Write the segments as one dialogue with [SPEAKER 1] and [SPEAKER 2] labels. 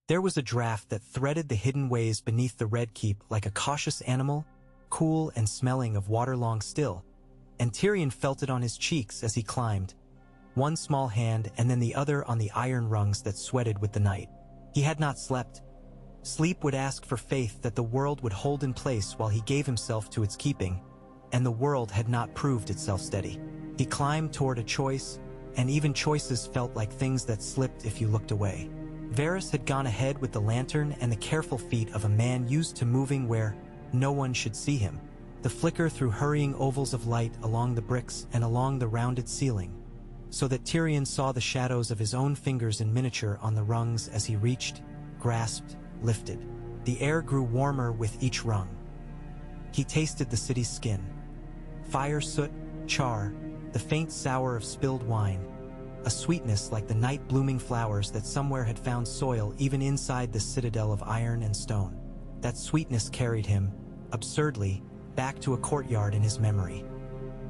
[SPEAKER 1] There was a draft that threaded the hidden ways beneath the Red Keep like a cautious animal, cool and smelling of water-long still, and Tyrion felt it on his cheeks as he climbed, one small hand and then the other on the iron rungs that sweated with the night. He had not slept. Sleep would ask for faith that the world would hold in place while he gave himself to its keeping, and the world had not proved itself steady. He climbed toward a choice, and even choices felt like things that slipped if you looked away. Varys had gone ahead with the lantern and the careful feet of a man used to moving where no one should see him. The flicker threw hurrying ovals of light along the bricks and along the rounded ceiling, so that Tyrion saw the shadows of his own fingers in miniature on the rungs as he reached, grasped, lifted. The air grew warmer with each rung. He tasted the city's skin. Fire, soot, char, the faint sour of spilled wine, a sweetness like the night-blooming flowers that somewhere had found soil even inside the citadel of iron and stone. That sweetness carried him, absurdly, back to a courtyard in his memory.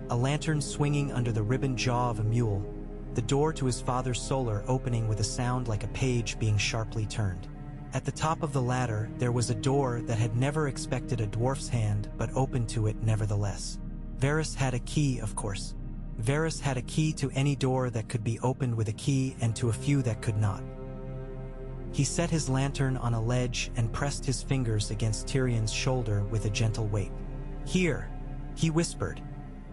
[SPEAKER 1] A lantern swinging under the ribboned jaw of a mule, the door to his father's solar opening with a sound like a page being sharply turned. At the top of the ladder, there was a door that had never expected a dwarf's hand but opened to it nevertheless. Varys had a key, of course. Varys had a key to any door that could be opened with a key and to a few that could not. He set his lantern on a ledge and pressed his fingers against Tyrion's shoulder with a gentle weight. "Here," he whispered,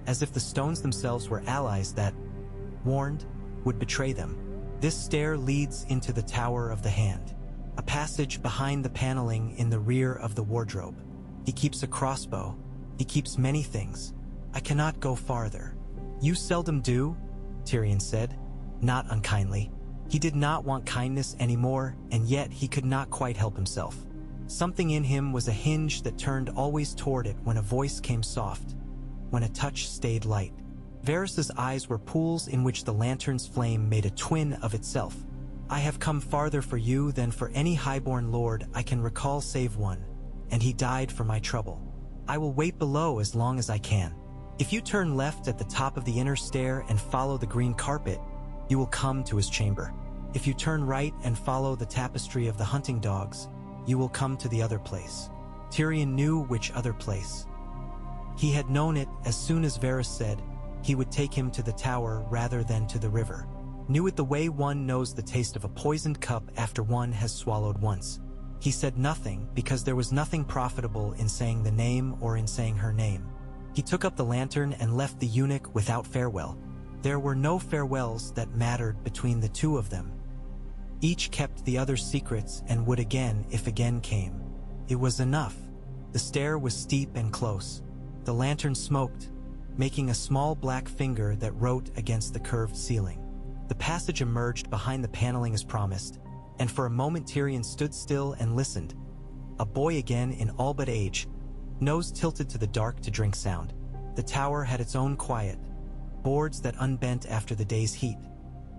[SPEAKER 1] as if the stones themselves were allies that, warned, would betray them. "This stair leads into the Tower of the Hand, a passage behind the paneling in the rear of the wardrobe. He keeps a crossbow. He keeps many things. I cannot go farther." "You seldom do," Tyrion said, not unkindly. He did not want kindness anymore, and yet he could not quite help himself. Something in him was a hinge that turned always toward it when a voice came soft, when a touch stayed light. Varys's eyes were pools in which the lantern's flame made a twin of itself. "I have come farther for you than for any highborn lord I can recall save one, and he died for my trouble. I will wait below as long as I can. If you turn left at the top of the inner stair and follow the green carpet, you will come to his chamber. If you turn right and follow the tapestry of the hunting dogs, you will come to the other place." Tyrion knew which other place. He had known it as soon as Varys said he would take him to the tower rather than to the river. Knew it the way one knows the taste of a poisoned cup after one has swallowed once. He said nothing because there was nothing profitable in saying the name or in saying her name. He took up the lantern and left the eunuch without farewell. There were no farewells that mattered between the two of them. Each kept the other's secrets and would again if again came. It was enough. The stair was steep and close. The lantern smoked, making a small black finger that wrote against the curved ceiling. The passage emerged behind the paneling as promised, and for a moment Tyrion stood still and listened. A boy again in all but age, nose tilted to the dark to drink sound. The tower had its own quiet, boards that unbent after the day's heat,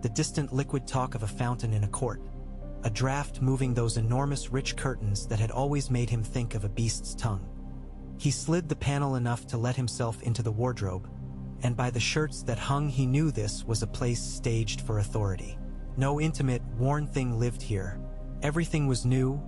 [SPEAKER 1] the distant liquid talk of a fountain in a court, a draft moving those enormous rich curtains that had always made him think of a beast's tongue. He slid the panel enough to let himself into the wardrobe, and by the shirts that hung he knew this was a place staged for authority. No intimate, worn thing lived here. Everything was new,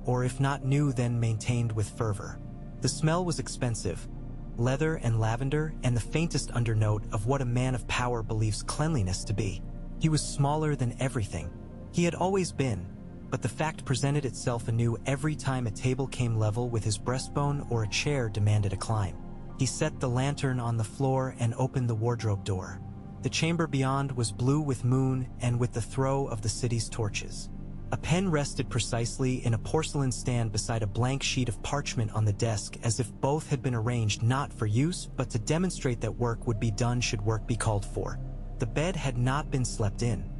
[SPEAKER 1] or if not new then maintained with fervor. The smell was expensive, leather and lavender and the faintest undernote of what a man of power believes cleanliness to be. He was smaller than everything. He had always been, but the fact presented itself anew every time a table came level with his breastbone or a chair demanded a climb. He set the lantern on the floor and opened the wardrobe door. The chamber beyond was blue with moon and with the throw of the city's torches. A pen rested precisely in a porcelain stand beside a blank sheet of parchment on the desk, as if both had been arranged not for use but to demonstrate that work would be done should work be called for. The bed had not been slept in.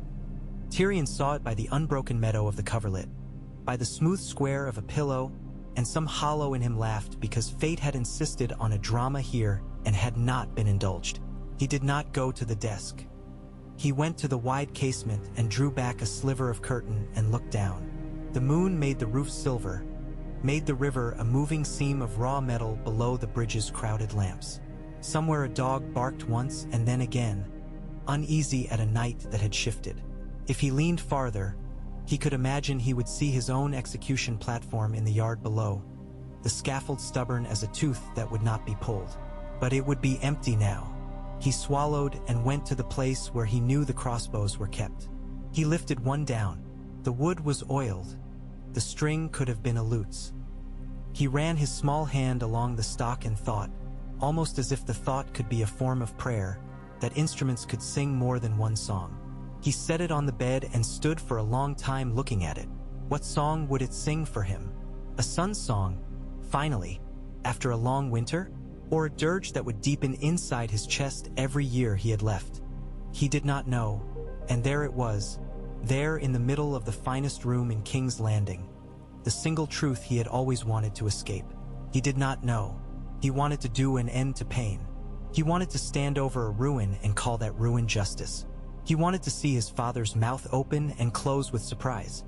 [SPEAKER 1] Tyrion saw it by the unbroken meadow of the coverlet, by the smooth square of a pillow, and some hollow in him laughed because fate had insisted on a drama here and had not been indulged. He did not go to the desk. He went to the wide casement and drew back a sliver of curtain and looked down. The moon made the roof silver, made the river a moving seam of raw metal below the bridge's crowded lamps. Somewhere a dog barked once and then again, uneasy at a night that had shifted. If he leaned farther, He could imagine he would see his own execution platform in the yard below, the scaffold stubborn as a tooth that would not be pulled. But it would be empty now. He swallowed and went to the place where he knew the crossbows were kept. He lifted one down. The wood was oiled. The string could have been a lute's. He ran his small hand along the stock and thought, almost as if the thought could be a form of prayer, that instruments could sing more than one song. He set it on the bed and stood for a long time looking at it. What song would it sing for him? A sun's song, finally, after a long winter? Or a dirge that would deepen inside his chest every year he had left? He did not know, and there it was, there in the middle of the finest room in King's Landing, the single truth he had always wanted to escape. He did not know. He wanted to do an end to pain. He wanted to stand over a ruin and call that ruin justice. He wanted to see his father's mouth open and close with surprise.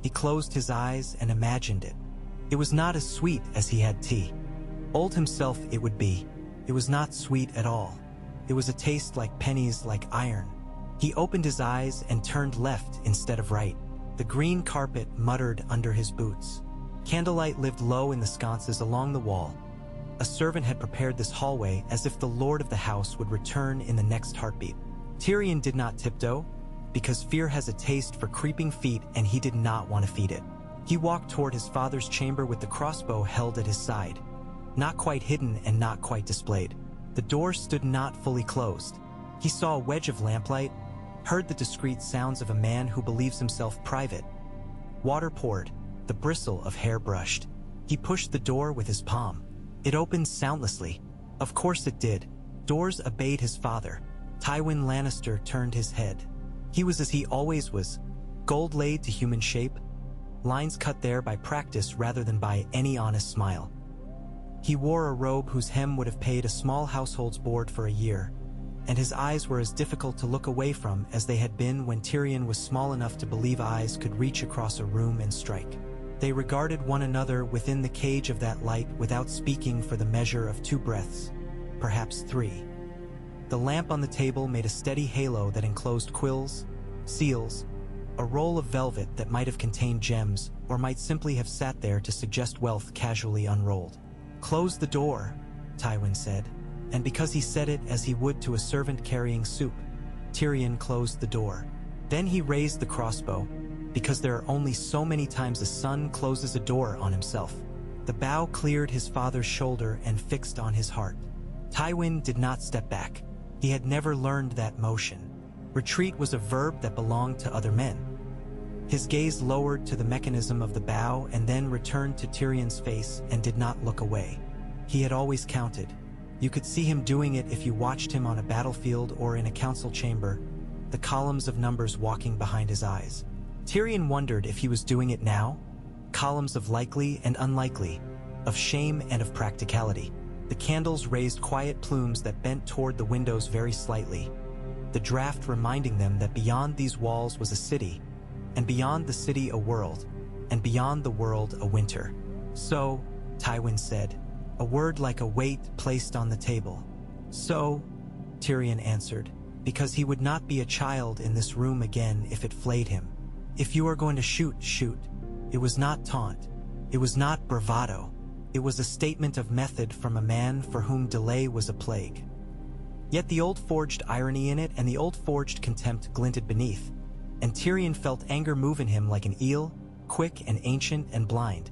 [SPEAKER 1] He closed his eyes and imagined it. It was not as sweet as he had tea. Old himself it would be. It was not sweet at all. It was a taste like pennies, like iron. He opened his eyes and turned left instead of right. The green carpet muttered under his boots. Candlelight lived low in the sconces along the wall. A servant had prepared this hallway as if the lord of the house would return in the next heartbeat. Tyrion did not tiptoe, because fear has a taste for creeping feet and he did not want to feed it. He walked toward his father's chamber with the crossbow held at his side. Not quite hidden and not quite displayed. The door stood not fully closed. He saw a wedge of lamplight, heard the discreet sounds of a man who believes himself private. Water poured, the bristle of hair brushed. He pushed the door with his palm. It opened soundlessly. Of course it did. Doors obeyed his father. Tywin Lannister turned his head. He was as he always was, gold laid to human shape, lines cut there by practice rather than by any honest smile. He wore a robe whose hem would have paid a small household's board for a year, and his eyes were as difficult to look away from as they had been when Tyrion was small enough to believe eyes could reach across a room and strike. They regarded one another within the cage of that light without speaking for the measure of 2 breaths, perhaps 3. The lamp on the table made a steady halo that enclosed quills, seals, a roll of velvet that might have contained gems or might simply have sat there to suggest wealth casually unrolled. "Close the door," Tywin said, and because he said it as he would to a servant carrying soup, Tyrion closed the door. Then he raised the crossbow, because there are only so many times a son closes a door on himself. The bow cleared his father's shoulder and fixed on his heart. Tywin did not step back. He had never learned that motion. Retreat was a verb that belonged to other men. His gaze lowered to the mechanism of the bow and then returned to Tyrion's face and did not look away. He had always counted. You could see him doing it if you watched him on a battlefield or in a council chamber, the columns of numbers walking behind his eyes. Tyrion wondered if he was doing it now. Columns of likely and unlikely, of shame and of practicality. The candles raised quiet plumes that bent toward the windows very slightly, the draft reminding them that beyond these walls was a city, and beyond the city a world, and beyond the world a winter. "So," Tywin said, a word like a weight placed on the table. "So," Tyrion answered, because he would not be a child in this room again if it flayed him. "If you are going to shoot, shoot." It was not taunt. It was not bravado. It was a statement of method from a man for whom delay was a plague. Yet the old forged irony in it and the old forged contempt glinted beneath, and Tyrion felt anger move in him like an eel, quick and ancient and blind,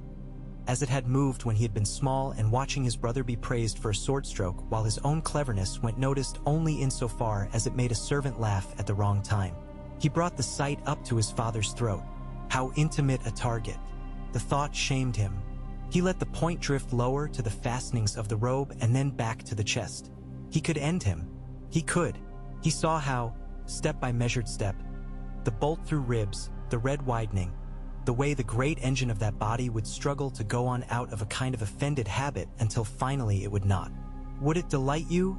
[SPEAKER 1] as it had moved when he had been small and watching his brother be praised for a sword stroke while his own cleverness went noticed only insofar as it made a servant laugh at the wrong time. He brought the sight up to his father's throat. How intimate a target. The thought shamed him. He let the point drift lower to the fastenings of the robe and then back to the chest. He could end him. He could. He saw how, step by measured step, the bolt through ribs, the red widening, the way the great engine of that body would struggle to go on out of a kind of offended habit until finally it would not. "Would it delight you?"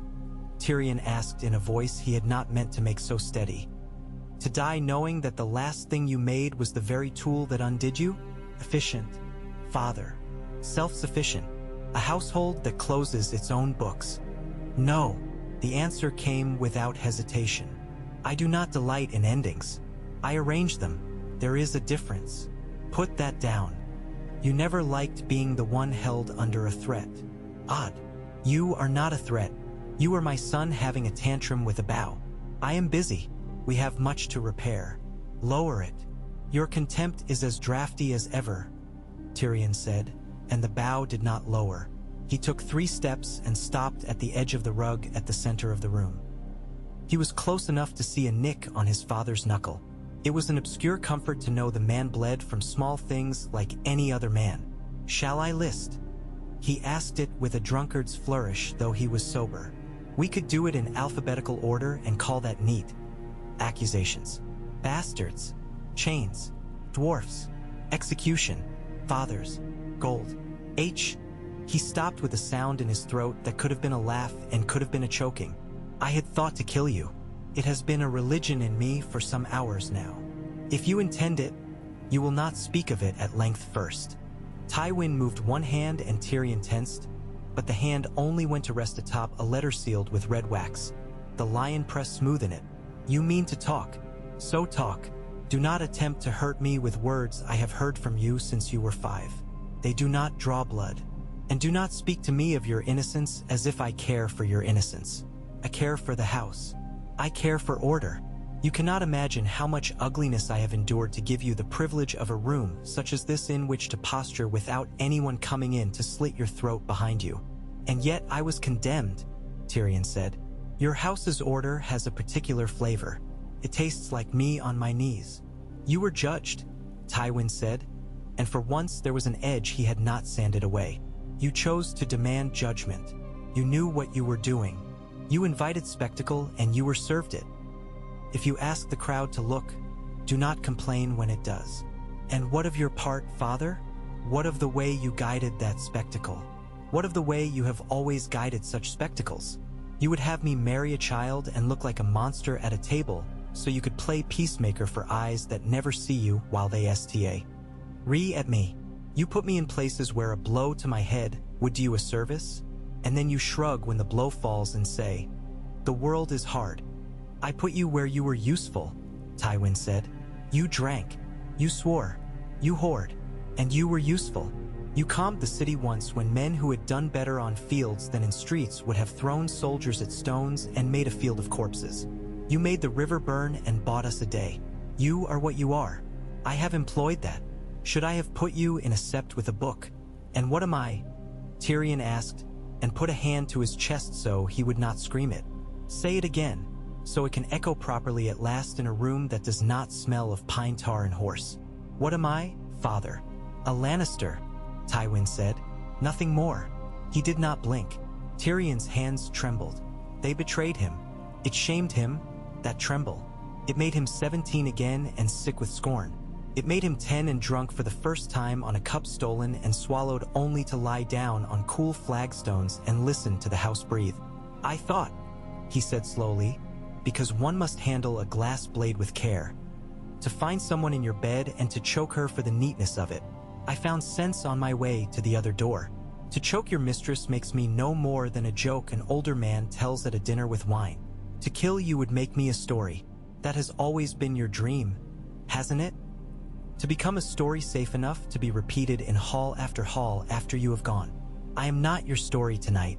[SPEAKER 1] Tyrion asked in a voice he had not meant to make so steady. "To die knowing that the last thing you made was the very tool that undid you? Efficient, father, self-sufficient, a household that closes its own books." "No," the answer came without hesitation. "I do not delight in endings. I arrange them. There is a difference. Put that down. You never liked being the one held under a threat. Odd. You are not a threat. You are my son having a tantrum with a bow. I am busy. We have much to repair. Lower it. Your contempt is as drafty as ever, Tyrion said, and the bow did not lower. He took 3 steps and stopped at the edge of the rug at the center of the room. He was close enough to see a nick on his father's knuckle. It was an obscure comfort to know the man bled from small things like any other man. Shall I list? He asked it with a drunkard's flourish, though he was sober. We could do it in alphabetical order and call that neat. Accusations. Bastards. Chains. Dwarfs. Execution. Fathers. Gold. H. He stopped with a sound in his throat that could have been a laugh and could have been a choking. I had thought to kill you. It has been a religion in me for some hours now. If you intend it, you will not speak of it at length first. Tywin moved one hand and Tyrion tensed, but the hand only went to rest atop a letter sealed with red wax. The lion pressed smooth in it. You mean to talk. So talk. Do not attempt to hurt me with words I have heard from you since you were 5. They do not draw blood. And do not speak to me of your innocence as if I care for your innocence. I care for the house. I care for order. You cannot imagine how much ugliness I have endured to give you the privilege of a room such as this in which to posture without anyone coming in to slit your throat behind you. And yet I was condemned, Tyrion said. Your house's order has a particular flavor. It tastes like me on my knees. You were judged, Tywin said, and for once there was an edge he had not sanded away. You chose to demand judgment. You knew what you were doing. You invited spectacle and you were served it. If you ask the crowd to look, do not complain when it does. And what of your part, father? What of the way you guided that spectacle? What of the way you have always guided such spectacles? You would have me marry a child and look like a monster at a table so you could play peacemaker for eyes that never see you while they sta. At me. You put me in places where a blow to my head would do you a service, and then you shrug when the blow falls and say, the world is hard. I put you where you were useful, Tywin said. You drank, you swore, you whored, and you were useful. You calmed the city once when men who had done better on fields than in streets would have thrown soldiers at stones and made a field of corpses. You made the river burn and bought us a day. You are what you are. I have employed that. Should I have put you in a sept with a book? And what am I? Tyrion asked, and put a hand to his chest so he would not scream it. Say it again, so it can echo properly at last in a room that does not smell of pine tar and horse. What am I, father? A Lannister, Tywin said. Nothing more. He did not blink. Tyrion's hands trembled. They betrayed him. It shamed him, that tremble. It made him 17 again and sick with scorn. It made him 10 and drunk for the first time on a cup stolen and swallowed only to lie down on cool flagstones and listen to the house breathe. I thought, he said slowly, because one must handle a glass blade with care. To find someone in your bed and to choke her for the neatness of it. I found sense on my way to the other door. To choke your mistress makes me no more than a joke an older man tells at a dinner with wine. To kill you would make me a story. That has always been your dream, hasn't it? To become a story safe enough to be repeated in hall after you have gone. I am not your story tonight.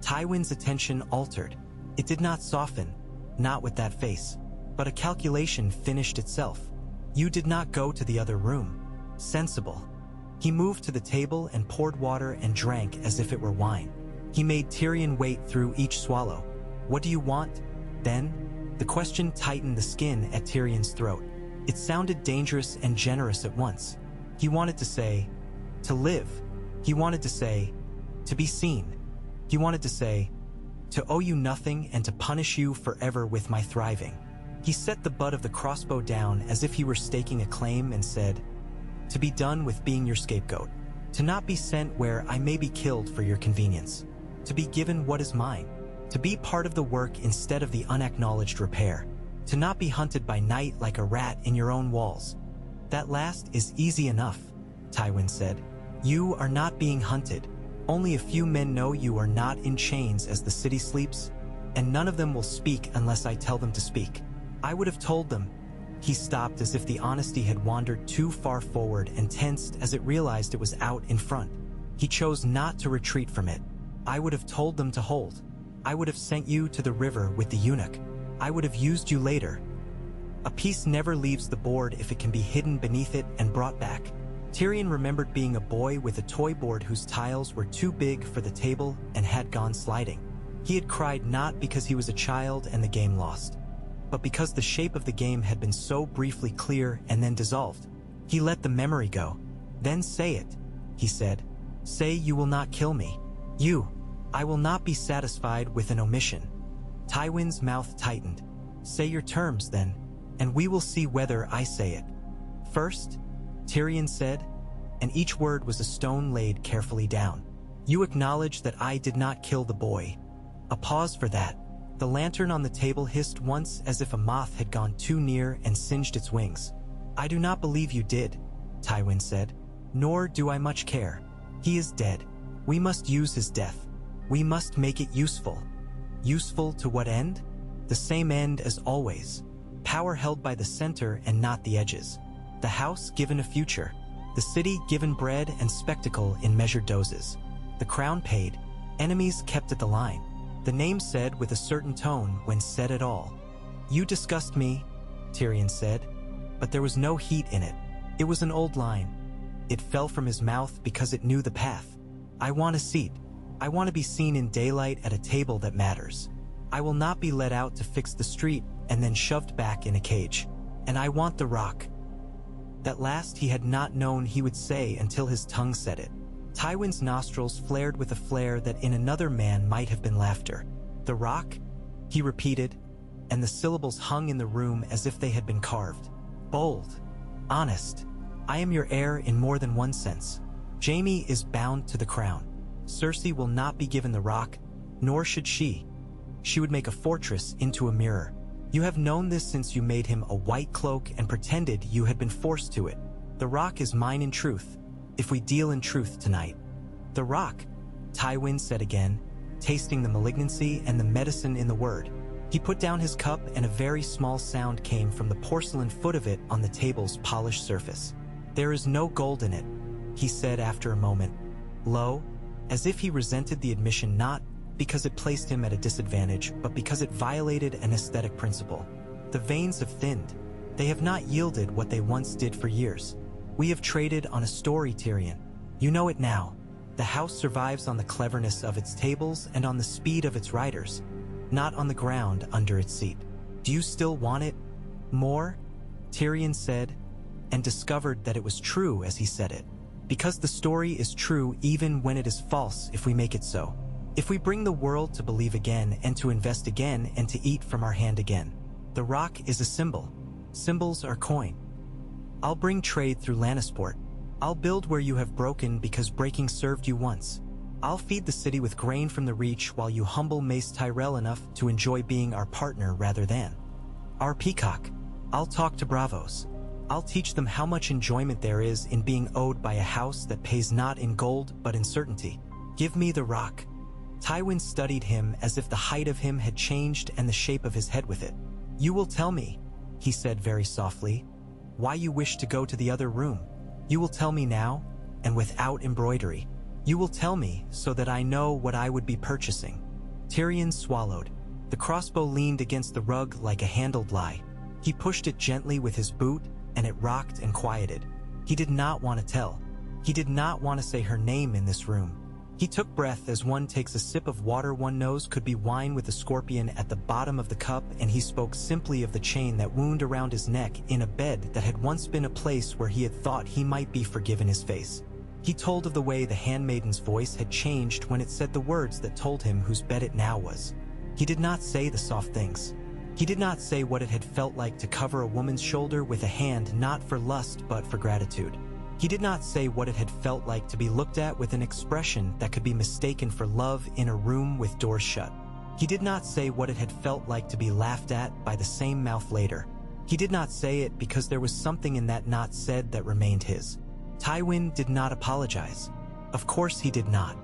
[SPEAKER 1] Tywin's attention altered. It did not soften, not with that face, but a calculation finished itself. You did not go to the other room. Sensible. He moved to the table and poured water and drank as if it were wine. He made Tyrion wait through each swallow. What do you want, then? The question tightened the skin at Tyrion's throat. It sounded dangerous and generous at once. He wanted to say, to live. He wanted to say, to be seen. He wanted to say, to owe you nothing and to punish you forever with my thriving. He set the butt of the crossbow down as if he were staking a claim and said, to be done with being your scapegoat. To not be sent where I may be killed for your convenience. To be given what is mine. To be part of the work instead of the unacknowledged repair. To not be hunted by night like a rat in your own walls. That last is easy enough, Tywin said. You are not being hunted. Only a few men know you are not in chains as the city sleeps, and none of them will speak unless I tell them to speak. I would have told them, He stopped as if the honesty had wandered too far forward and tensed as it realized it was out in front. He chose not to retreat from it. I would have told them to hold. I would have sent you to the river with the eunuch. I would have used you later. A piece never leaves the board if it can be hidden beneath it and brought back. Tyrion remembered being a boy with a toy board whose tiles were too big for the table and had gone sliding. He had cried not because he was a child and the game lost, but because the shape of the game had been so briefly clear and then dissolved. He let the memory go. Then say it, he said. Say you will not kill me. I will not be satisfied with an omission. Tywin's mouth tightened. Say your terms then, and we will see whether I say it. First, Tyrion said, and each word was a stone laid carefully down. You acknowledge that I did not kill the boy. A pause for that. The lantern on the table hissed once as if a moth had gone too near and singed its wings. I do not believe you did, Tywin said. Nor do I much care. He is dead. We must use his death. We must make it useful. Useful to what end? The same end as always. Power held by the center and not the edges. The house given a future. The city given bread and spectacle in measured doses. The crown paid. Enemies kept at the line. The name said with a certain tone when said at all. You disgust me, Tyrion said, but there was no heat in it. It was an old line. It fell from his mouth because it knew the path. I want a seat. I want to be seen in daylight at a table that matters. I will not be let out to fix the street and then shoved back in a cage. And I want the rock. That last he had not known he would say until his tongue said it. Tywin's nostrils flared with a flare that in another man might have been laughter. The rock? He repeated, and the syllables hung in the room as if they had been carved. Bold. Honest. I am your heir in more than one sense. Jaime is bound to the crown. Cersei will not be given the rock, nor should she. She would make a fortress into a mirror. You have known this since you made him a white cloak and pretended you had been forced to it. The rock is mine in truth, if we deal in truth tonight. The rock, Tywin said again, tasting the malignancy and the medicine in the word. He put down his cup and a very small sound came from the porcelain foot of it on the table's polished surface. There is no gold in it, he said after a moment, low, as if he resented the admission not because it placed him at a disadvantage, but because it violated an aesthetic principle. The veins have thinned. They have not yielded what they once did for years. We have traded on a story, Tyrion. You know it now. The house survives on the cleverness of its tables and on the speed of its riders, not on the ground under its seat. Do you still want it? More? Tyrion said, and discovered that it was true as he said it. Because the story is true even when it is false if we make it so. If we bring the world to believe again and to invest again and to eat from our hand again. The rock is a symbol. Symbols are coin. I'll bring trade through Lannisport. I'll build where you have broken because breaking served you once. I'll feed the city with grain from the reach while you humble Mace Tyrell enough to enjoy being our partner rather than our peacock. I'll talk to bravos. I'll teach them how much enjoyment there is in being owed by a house that pays not in gold but in certainty. Give me the rock. Tywin studied him as if the height of him had changed and the shape of his head with it. You will tell me, he said very softly, why you wish to go to the other room. You will tell me now, and without embroidery. You will tell me so that I know what I would be purchasing. Tyrion swallowed. The crossbow leaned against the rug like a handled lie. He pushed it gently with his boot, and it rocked and quieted. He did not want to tell. He did not want to say her name in this room. He took breath as one takes a sip of water one knows could be wine with a scorpion at the bottom of the cup, and he spoke simply of the chain that wound around his neck in a bed that had once been a place where he had thought he might be forgiven his face. He told of the way the handmaiden's voice had changed when it said the words that told him whose bed it now was. He did not say the soft things. He did not say what it had felt like to cover a woman's shoulder with a hand not for lust but for gratitude. He did not say what it had felt like to be looked at with an expression that could be mistaken for love in a room with doors shut. He did not say what it had felt like to be laughed at by the same mouth later. He did not say it because there was something in that not said that remained his. Tywin did not apologize. Of course he did not.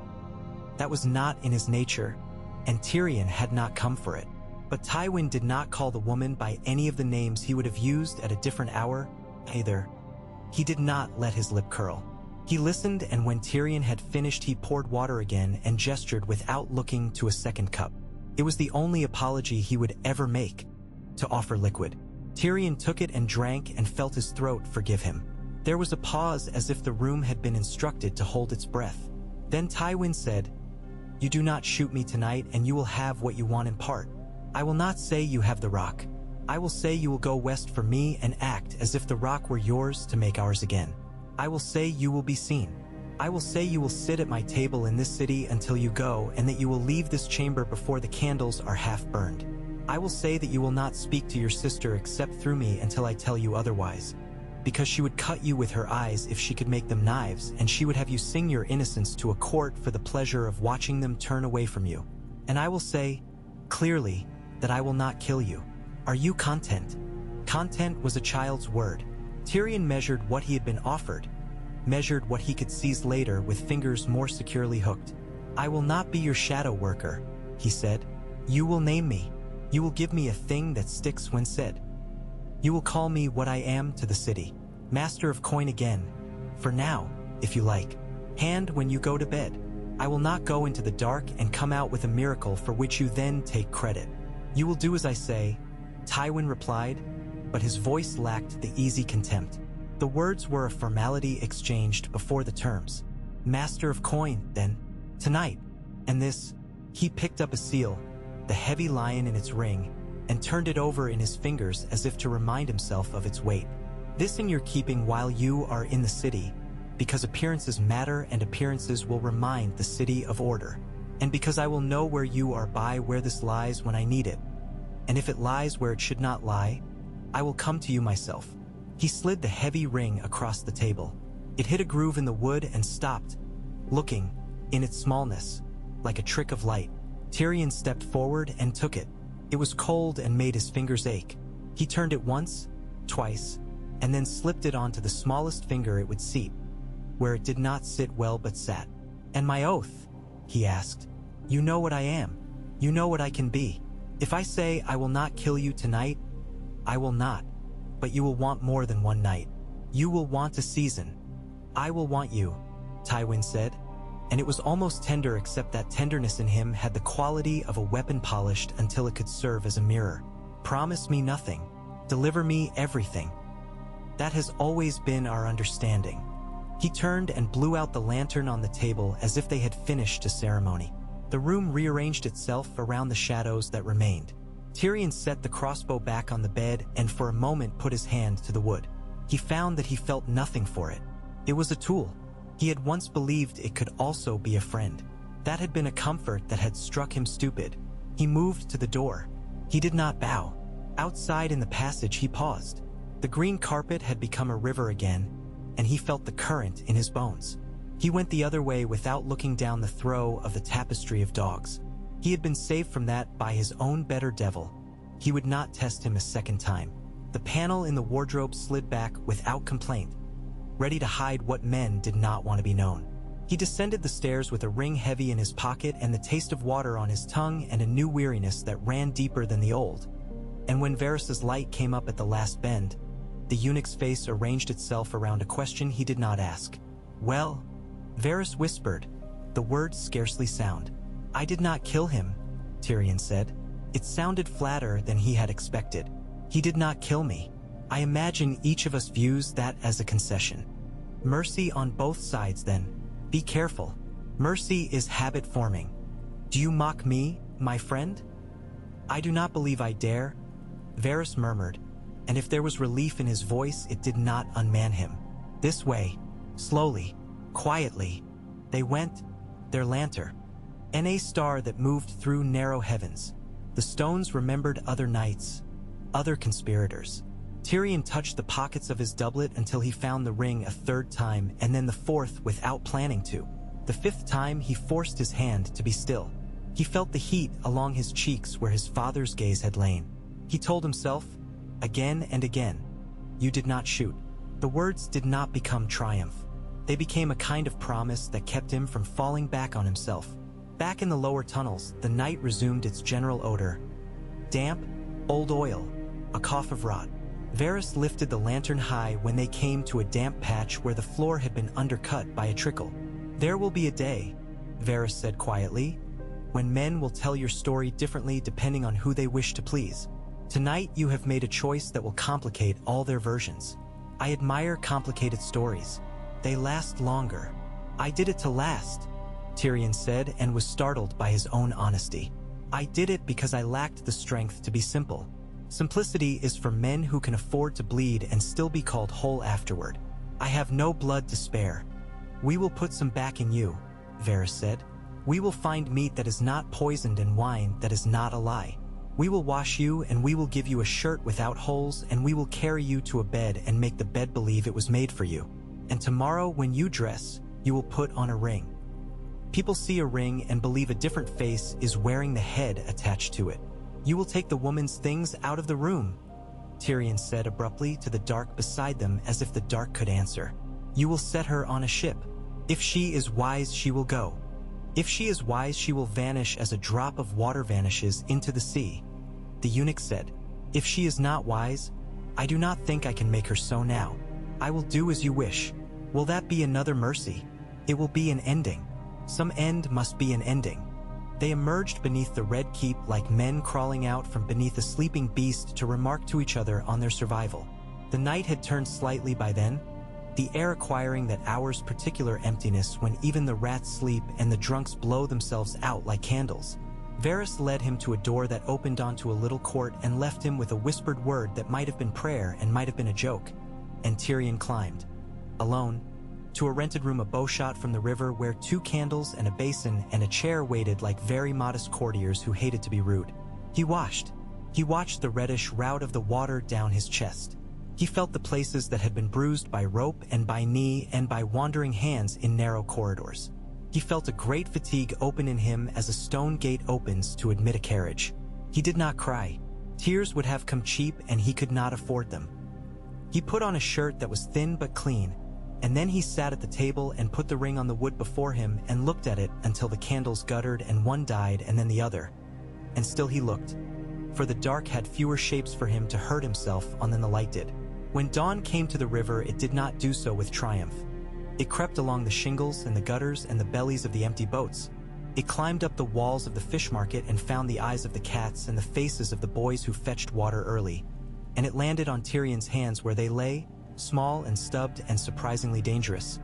[SPEAKER 1] That was not in his nature, and Tyrion had not come for it. But Tywin did not call the woman by any of the names he would have used at a different hour, either. He did not let his lip curl. He listened, and when Tyrion had finished, he poured water again and gestured without looking to a second cup. It was the only apology he would ever make, to offer liquid. Tyrion took it and drank and felt his throat forgive him. There was a pause, as if the room had been instructed to hold its breath. Then Tywin said, "You do not shoot me tonight, and you will have what you want in part. I will not say you have the rock. I will say you will go west for me and act as if the rock were yours to make ours again. I will say you will be seen. I will say you will sit at my table in this city until you go, and that you will leave this chamber before the candles are half burned. I will say that you will not speak to your sister except through me until I tell you otherwise, because she would cut you with her eyes if she could make them knives, and she would have you sing your innocence to a court for the pleasure of watching them turn away from you. And I will say, clearly, that I will not kill you. Are you content?" Content was a child's word. Tyrion measured what he had been offered, measured what he could seize later with fingers more securely hooked. "I will not be your shadow worker," he said. "You will name me. You will give me a thing that sticks when said. You will call me what I am to the city. Master of coin again. For now, if you like. Hand when you go to bed. I will not go into the dark and come out with a miracle for which you then take credit. You will do as I say," Tywin replied, but his voice lacked the easy contempt. The words were a formality exchanged before the terms. "Master of coin, then. Tonight. And this," he picked up a seal, the heavy lion in its ring, and turned it over in his fingers as if to remind himself of its weight. "This in your keeping while you are in the city, because appearances matter and appearances will remind the city of order. And because I will know where you are by where this lies when I need it. And if it lies where it should not lie, I will come to you myself." He slid the heavy ring across the table. It hit a groove in the wood and stopped, looking, in its smallness, like a trick of light. Tyrion stepped forward and took it. It was cold and made his fingers ache. He turned it once, twice, and then slipped it onto the smallest finger it would seat, where it did not sit well but sat. "And my oath?" he asked. "You know what I am. You know what I can be. If I say I will not kill you tonight, I will not. But you will want more than one night. You will want a season. I will want you," Tywin said, and it was almost tender, except that tenderness in him had the quality of a weapon polished until it could serve as a mirror. "Promise me nothing. Deliver me everything. That has always been our understanding." He turned and blew out the lantern on the table as if they had finished a ceremony. The room rearranged itself around the shadows that remained. Tyrion set the crossbow back on the bed and for a moment put his hand to the wood. He found that he felt nothing for it. It was a tool. He had once believed it could also be a friend. That had been a comfort that had struck him stupid. He moved to the door. He did not bow. Outside in the passage he paused. The green carpet had become a river again, and he felt the current in his bones. He went the other way without looking down the throw of the tapestry of dogs. He had been saved from that by his own better devil. He would not test him a second time. The panel in the wardrobe slid back without complaint, ready to hide what men did not want to be known. He descended the stairs with a ring heavy in his pocket and the taste of water on his tongue and a new weariness that ran deeper than the old. And when Varys's light came up at the last bend, the eunuch's face arranged itself around a question he did not ask. "Well," Varys whispered, the words scarcely sound. "I did not kill him," Tyrion said. It sounded flatter than he had expected. "He did not kill me. I imagine each of us views that as a concession. Mercy on both sides then. Be careful. Mercy is habit-forming. Do you mock me, my friend?" "I do not believe I dare," Varys murmured, and if there was relief in his voice, it did not unman him. This way, slowly, quietly, they went, their lantern, a star that moved through narrow heavens. The stones remembered other nights, other conspirators. Tyrion touched the pockets of his doublet until he found the ring a third time, and then the fourth without planning to. The fifth time he forced his hand to be still. He felt the heat along his cheeks where his father's gaze had lain. He told himself, again and again, "You did not shoot." The words did not become triumph. They became a kind of promise that kept him from falling back on himself. Back in the lower tunnels, the night resumed its general odor. Damp, old oil, a cough of rot. Varys lifted the lantern high when they came to a damp patch where the floor had been undercut by a trickle. "There will be a day," Varys said quietly, "when men will tell your story differently depending on who they wish to please. Tonight you have made a choice that will complicate all their versions. I admire complicated stories. They last longer." "I did it to last," Tyrion said, and was startled by his own honesty. "I did it because I lacked the strength to be simple. Simplicity is for men who can afford to bleed and still be called whole afterward. I have no blood to spare." "We will put some back in you," Varys said. "We will find meat that is not poisoned and wine that is not a lie. We will wash you, and we will give you a shirt without holes, and we will carry you to a bed and make the bed believe it was made for you. And tomorrow when you dress, you will put on a ring. People see a ring and believe a different face is wearing the head attached to it. You will take the woman's things out of the room," Tyrion said abruptly to the dark beside them, as if the dark could answer. "You will set her on a ship. If she is wise, she will go. If she is wise, she will vanish as a drop of water vanishes into the sea." The eunuch said, "If she is not wise, I do not think I can make her so now. I will do as you wish." "Will that be another mercy?" "It will be an ending. Some end must be an ending." They emerged beneath the Red Keep like men crawling out from beneath a sleeping beast to remark to each other on their survival. The night had turned slightly by then, the air acquiring that hour's particular emptiness when even the rats sleep and the drunks blow themselves out like candles. Varys led him to a door that opened onto a little court and left him with a whispered word that might have been prayer and might have been a joke. And Tyrion climbed, alone, to a rented room a bowshot from the river where 2 candles and a basin and a chair waited like very modest courtiers who hated to be rude. He watched the reddish rout of the water down his chest. He felt the places that had been bruised by rope and by knee and by wandering hands in narrow corridors. He felt a great fatigue open in him as a stone gate opens to admit a carriage. He did not cry. Tears would have come cheap and he could not afford them. He put on a shirt that was thin but clean, and then he sat at the table and put the ring on the wood before him and looked at it until the candles guttered and one died and then the other. And still he looked, for the dark had fewer shapes for him to hurt himself on than the light did. When dawn came to the river, it did not do so with triumph. It crept along the shingles and the gutters and the bellies of the empty boats. It climbed up the walls of the fish market and found the eyes of the cats and the faces of the boys who fetched water early. And it landed on Tyrion's hands where they lay, small and stubbed and surprisingly dangerous,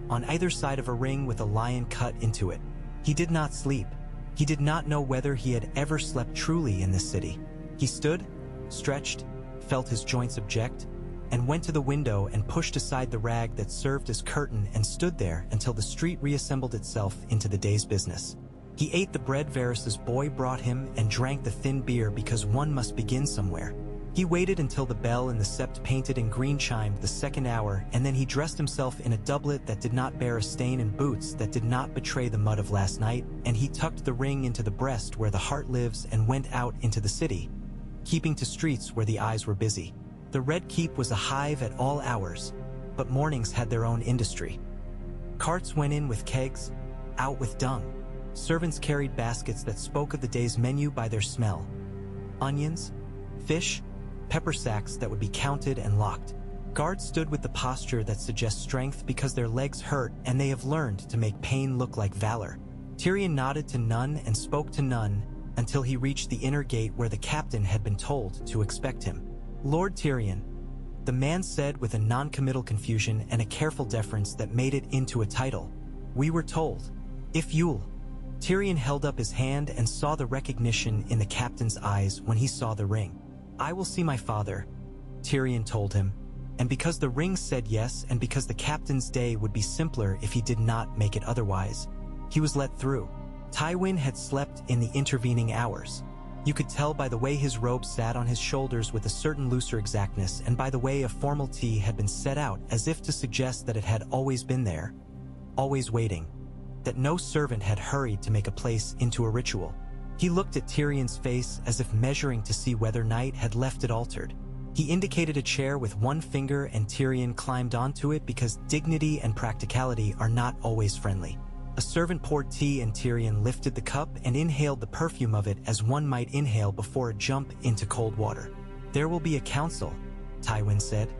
[SPEAKER 1] on either side of a ring with a lion cut into it. He did not sleep. He did not know whether he had ever slept truly in this city. He stood, stretched, felt his joints object, and went to the window and pushed aside the rag that served as curtain and stood there until the street reassembled itself into the day's business. He ate the bread Varys's boy brought him and drank the thin beer because one must begin somewhere. He waited until the bell in the sept painted in green chimed the 2nd hour, and then he dressed himself in a doublet that did not bear a stain and boots that did not betray the mud of last night, and he tucked the ring into the breast where the heart lives and went out into the city, keeping to streets where the eyes were busy. The Red Keep was a hive at all hours, but mornings had their own industry. Carts went in with kegs, out with dung. Servants carried baskets that spoke of the day's menu by their smell. Onions, fish, pepper sacks that would be counted and locked. Guards stood with the posture that suggests strength because their legs hurt and they have learned to make pain look like valor. Tyrion nodded to none and spoke to none until he reached the inner gate where the captain had been told to expect him. "Lord Tyrion," the man said with a non-committal confusion and a careful deference that made it into a title. "We were told. If you'll." Tyrion held up his hand and saw the recognition in the captain's eyes when he saw the ring. "I will see my father," Tyrion told him, and because the ring said yes and because the captain's day would be simpler if he did not make it otherwise, he was let through. Tywin had slept in the intervening hours. You could tell by the way his robe sat on his shoulders with a certain looser exactness and by the way a formal tea had been set out as if to suggest that it had always been there, always waiting, that no servant had hurried to make a place into a ritual. He looked at Tyrion's face as if measuring to see whether night had left it altered. He indicated a chair with one finger and Tyrion climbed onto it because dignity and practicality are not always friendly. A servant poured tea and Tyrion lifted the cup and inhaled the perfume of it as one might inhale before a jump into cold water. "There will be a council," Tywin said.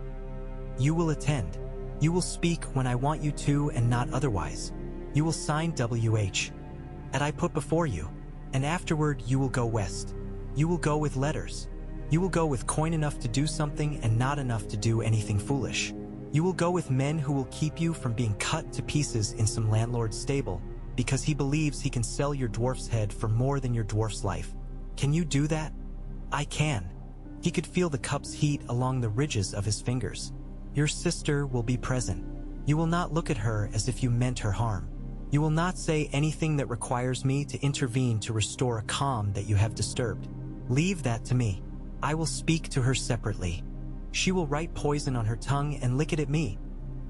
[SPEAKER 1] "You will attend. You will speak when I want you to and not otherwise. You will sign WH. And I put before you. And afterward you will go west. You will go with letters. You will go with coin enough to do something and not enough to do anything foolish. You will go with men who will keep you from being cut to pieces in some landlord's stable because he believes he can sell your dwarf's head for more than your dwarf's life. Can you do that?" "I can." He could feel the cup's heat along the ridges of his fingers. "Your sister will be present. You will not look at her as if you meant her harm. You will not say anything that requires me to intervene to restore a calm that you have disturbed. Leave that to me. I will speak to her separately. She will write poison on her tongue and lick it at me,"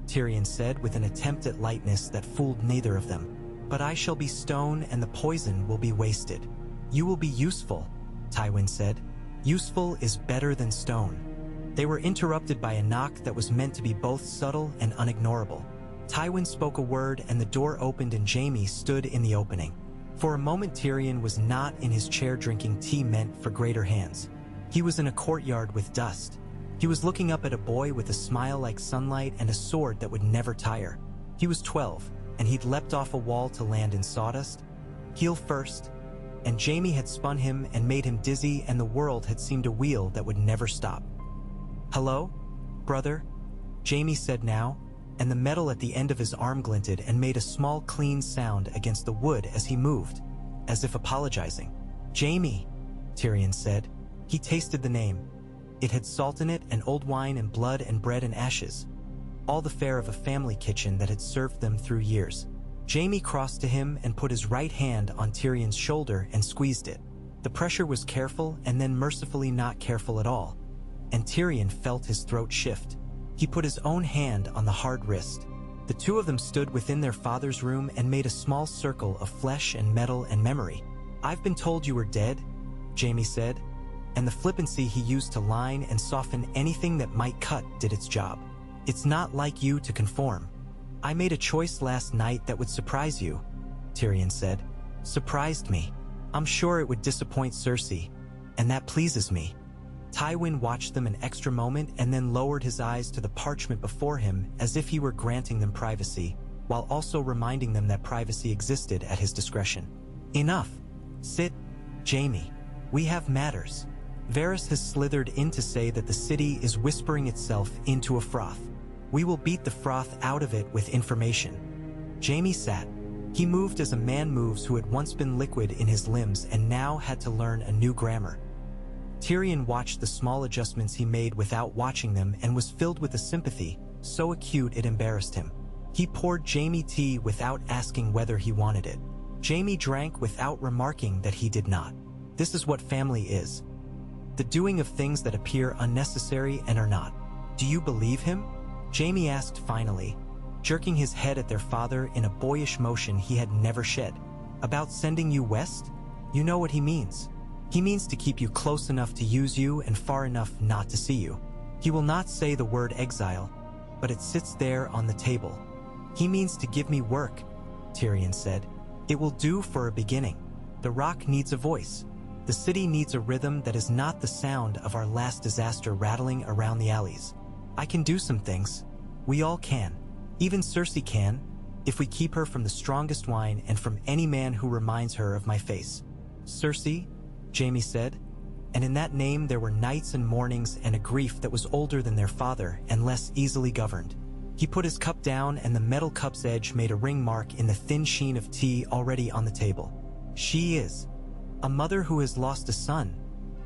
[SPEAKER 1] Tyrion said with an attempt at lightness that fooled neither of them. "But I shall be stone and the poison will be wasted." "You will be useful," Tywin said. "Useful is better than stone." They were interrupted by a knock that was meant to be both subtle and unignorable. Tywin spoke a word and the door opened and Jaime stood in the opening. For a moment Tyrion was not in his chair drinking tea meant for greater hands. He was in a courtyard with dust. He was looking up at a boy with a smile like sunlight and a sword that would never tire. He was 12, and he'd leapt off a wall to land in sawdust, heel first, and Jaime had spun him and made him dizzy and the world had seemed a wheel that would never stop. "Hello, brother," Jaime said now, and the metal at the end of his arm glinted and made a small clean sound against the wood as he moved, as if apologizing. "Jaime," Tyrion said. He tasted the name. It had salt in it and old wine and blood and bread and ashes. All the fare of a family kitchen that had served them through years. Jaime crossed to him and put his right hand on Tyrion's shoulder and squeezed it. The pressure was careful and then mercifully not careful at all, and Tyrion felt his throat shift. He put his own hand on the hard wrist. The two of them stood within their father's room and made a small circle of flesh and metal and memory. "I've been told you were dead," Jaime said, and the flippancy he used to line and soften anything that might cut did its job. "It's not like you to conform. I made a choice last night that would surprise you," Tyrion said. "Surprised me. I'm sure it would disappoint Cersei, and that pleases me." Tywin watched them an extra moment and then lowered his eyes to the parchment before him as if he were granting them privacy, while also reminding them that privacy existed at his discretion. "Enough. Sit, Jaime. We have matters." Varys has slithered in to say that the city is whispering itself into a froth. "We will beat the froth out of it with information." Jaime sat. He moved as a man moves who had once been liquid in his limbs and now had to learn a new grammar. Tyrion watched the small adjustments he made without watching them and was filled with a sympathy, so acute it embarrassed him. He poured Jaime tea without asking whether he wanted it. Jaime drank without remarking that he did not. This is what family is. The doing of things that appear unnecessary and are not. "Do you believe him?" Jaime asked finally, jerking his head at their father in a boyish motion he had never shed. "About sending you west? You know what he means. He means to keep you close enough to use you and far enough not to see you. He will not say the word exile, but it sits there on the table. He means to give me work," Tyrion said. "It will do for a beginning. The rock needs a voice. The city needs a rhythm that is not the sound of our last disaster rattling around the alleys. I can do some things. We all can. Even Cersei can, if we keep her from the strongest wine and from any man who reminds her of my face." "Cersei," Jaime said, and in that name there were nights and mornings and a grief that was older than their father and less easily governed. He put his cup down and the metal cup's edge made a ring mark in the thin sheen of tea already on the table. "She is a mother who has lost a son,"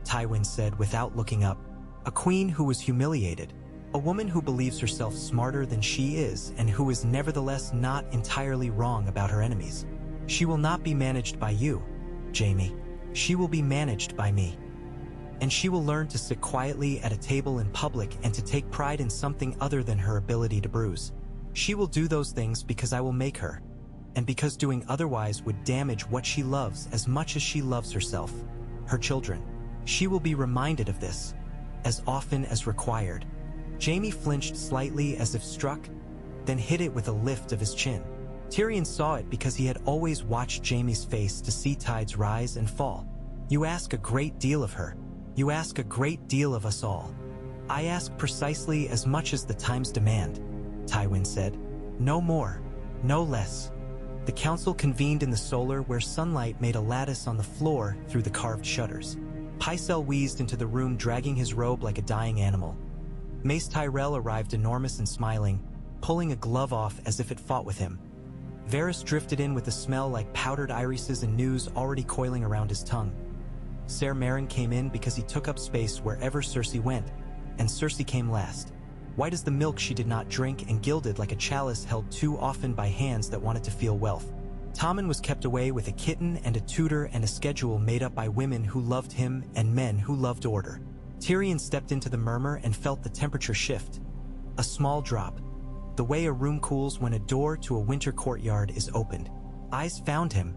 [SPEAKER 1] Tywin said without looking up. "A queen who was humiliated. A woman who believes herself smarter than she is and who is nevertheless not entirely wrong about her enemies. She will not be managed by you, Jaime. She will be managed by me. And she will learn to sit quietly at a table in public and to take pride in something other than her ability to bruise. She will do those things because I will make her, and because doing otherwise would damage what she loves as much as she loves herself, her children. She will be reminded of this, as often as required." Jaime flinched slightly as if struck, then hit it with a lift of his chin. Tyrion saw it because he had always watched Jaime's face to see tides rise and fall. You ask a great deal of her. You ask a great deal of us all. I ask precisely as much as the times demand, Tywin said. No more, no less. The council convened in the solar where sunlight made a lattice on the floor through the carved shutters. Pycelle wheezed into the room dragging his robe like a dying animal. Mace Tyrell arrived enormous and smiling, pulling a glove off as if it fought with him. Varys drifted in with a smell like powdered irises and news already coiling around his tongue. Ser Meryn came in because he took up space wherever Cersei went, and Cersei came last. White as the milk she did not drink and gilded like a chalice held too often by hands that wanted to feel wealth. Tommen was kept away with a kitten and a tutor and a schedule made up by women who loved him and men who loved order. Tyrion stepped into the murmur and felt the temperature shift. A small drop. The way a room cools when a door to a winter courtyard is opened. Eyes found him.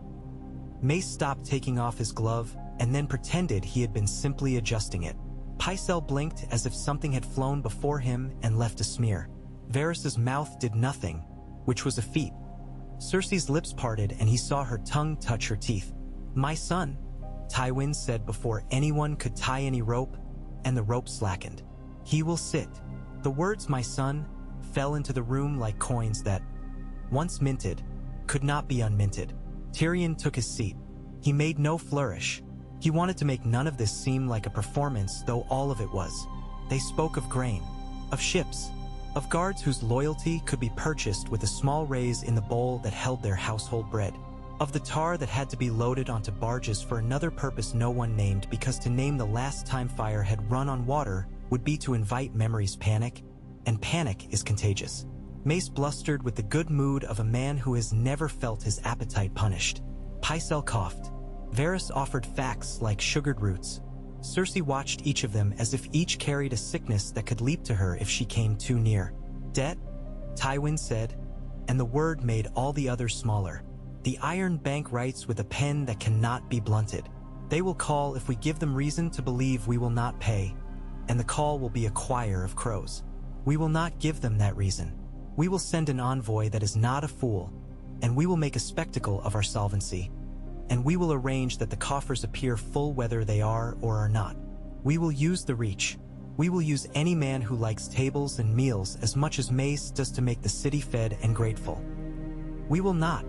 [SPEAKER 1] Mace stopped taking off his glove and then pretended he had been simply adjusting it. Pycelle blinked as if something had flown before him and left a smear. Varys's mouth did nothing, which was a feat. Cersei's lips parted and he saw her tongue touch her teeth. My son, Tywin said before anyone could tie any rope, and the rope slackened. He will sit. The words my son fell into the room like coins that, once minted, could not be unminted. Tyrion took his seat. He made no flourish. He wanted to make none of this seem like a performance, though all of it was. They spoke of grain, of ships, of guards whose loyalty could be purchased with a small raise in the bowl that held their household bread, of the tar that had to be loaded onto barges for another purpose no one named, because to name the last time fire had run on water would be to invite memory's panic, and panic is contagious. Mace blustered with the good mood of a man who has never felt his appetite punished. Pycelle coughed. Varys offered facts like sugared roots. Cersei watched each of them as if each carried a sickness that could leap to her if she came too near. Debt, Tywin said, and the word made all the others smaller. The Iron Bank writes with a pen that cannot be blunted. They will call if we give them reason to believe we will not pay, and the call will be a choir of crows. We will not give them that reason. We will send an envoy that is not a fool, and we will make a spectacle of our solvency. And we will arrange that the coffers appear full whether they are or are not. We will use the reach. We will use any man who likes tables and meals as much as Mace does to make the city fed and grateful. We will not,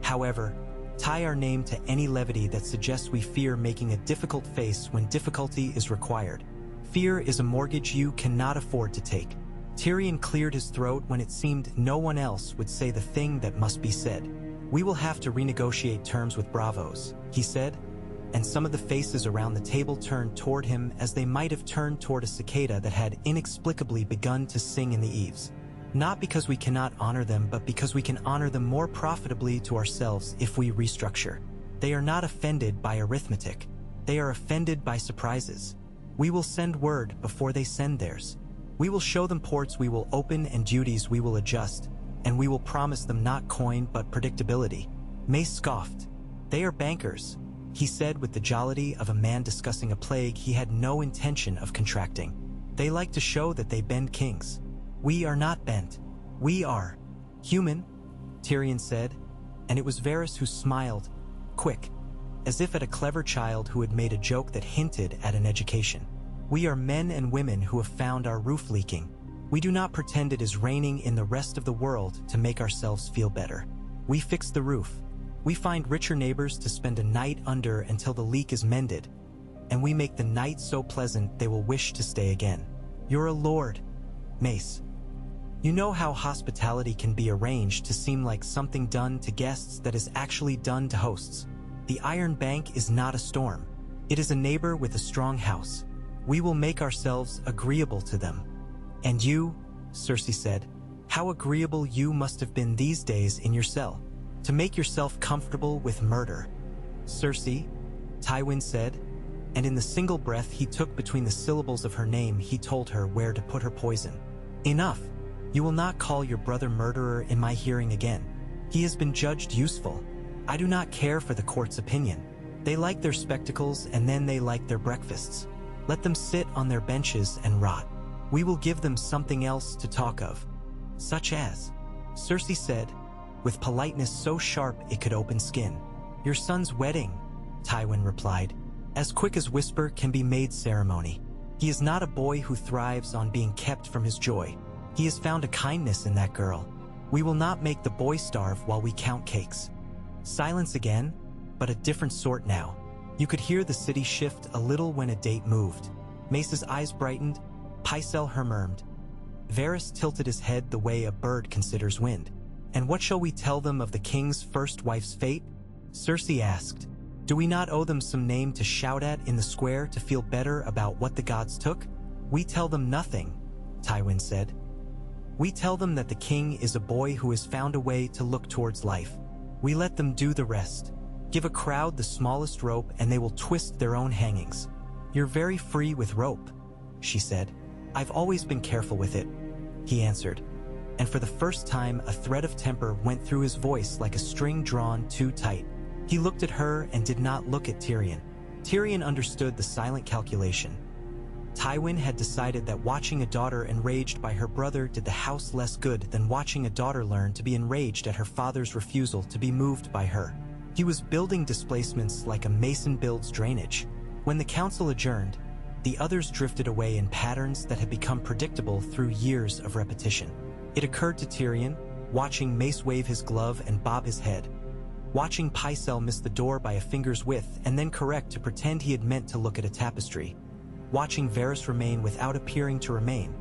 [SPEAKER 1] however, tie our name to any levity that suggests we fear making a difficult face when difficulty is required. Fear is a mortgage you cannot afford to take. Tyrion cleared his throat when it seemed no one else would say the thing that must be said. We will have to renegotiate terms with Bravos, he said, and some of the faces around the table turned toward him as they might have turned toward a cicada that had inexplicably begun to sing in the eaves. Not because we cannot honor them, but because we can honor them more profitably to ourselves if we restructure. They are not offended by arithmetic. They are offended by surprises. We will send word before they send theirs. We will show them ports we will open and duties we will adjust, and we will promise them not coin but predictability. Mace scoffed. They are bankers, he said with the jollity of a man discussing a plague he had no intention of contracting. They like to show that they bend kings. We are not bent. We are human, Tyrion said, and it was Varys who smiled, quick, as if at a clever child who had made a joke that hinted at an education. We are men and women who have found our roof leaking. We do not pretend it is raining in the rest of the world to make ourselves feel better. We fix the roof. We find richer neighbors to spend a night under until the leak is mended, and we make the night so pleasant they will wish to stay again. You're a lord, Mace. You know how hospitality can be arranged to seem like something done to guests that is actually done to hosts. The Iron Bank is not a storm. It is a neighbor with a strong house. We will make ourselves agreeable to them. And you, Cersei said, how agreeable you must have been these days in your cell, to make yourself comfortable with murder. Cersei, Tywin said, and in the single breath he took between the syllables of her name he told her where to put her poison. Enough. You will not call your brother murderer in my hearing again. He has been judged useful. I do not care for the court's opinion. They like their spectacles and then they like their breakfasts. Let them sit on their benches and rot. We will give them something else to talk of. Such as, Cersei said, with politeness so sharp it could open skin. "Your son's wedding," Tywin replied, as quick as whisper can be made ceremony. "He is not a boy who thrives on being kept from his joy. He has found a kindness in that girl. We will not make the boy starve while we count cakes." Silence again, but a different sort now. You could hear the city shift a little when a date moved. Mace's eyes brightened, Pycelle murmured. Varys tilted his head the way a bird considers wind. "And what shall we tell them of the king's first wife's fate?" Cersei asked. "Do we not owe them some name to shout at in the square to feel better about what the gods took?" "We tell them nothing," Tywin said. "We tell them that the king is a boy who has found a way to look towards life. We let them do the rest. Give a crowd the smallest rope and they will twist their own hangings." "You're very free with rope," she said. "I've always been careful with it," he answered. And for the first time a thread of temper went through his voice like a string drawn too tight. He looked at her and did not look at Tyrion. Tyrion understood the silent calculation. Tywin had decided that watching a daughter enraged by her brother did the house less good than watching a daughter learn to be enraged at her father's refusal to be moved by her. He was building displacements like a mason builds drainage. When the council adjourned, the others drifted away in patterns that had become predictable through years of repetition. It occurred to Tyrion, watching Mace wave his glove and bob his head, watching Pycelle miss the door by a finger's width and then correct to pretend he had meant to look at a tapestry, watching Varys remain without appearing to remain,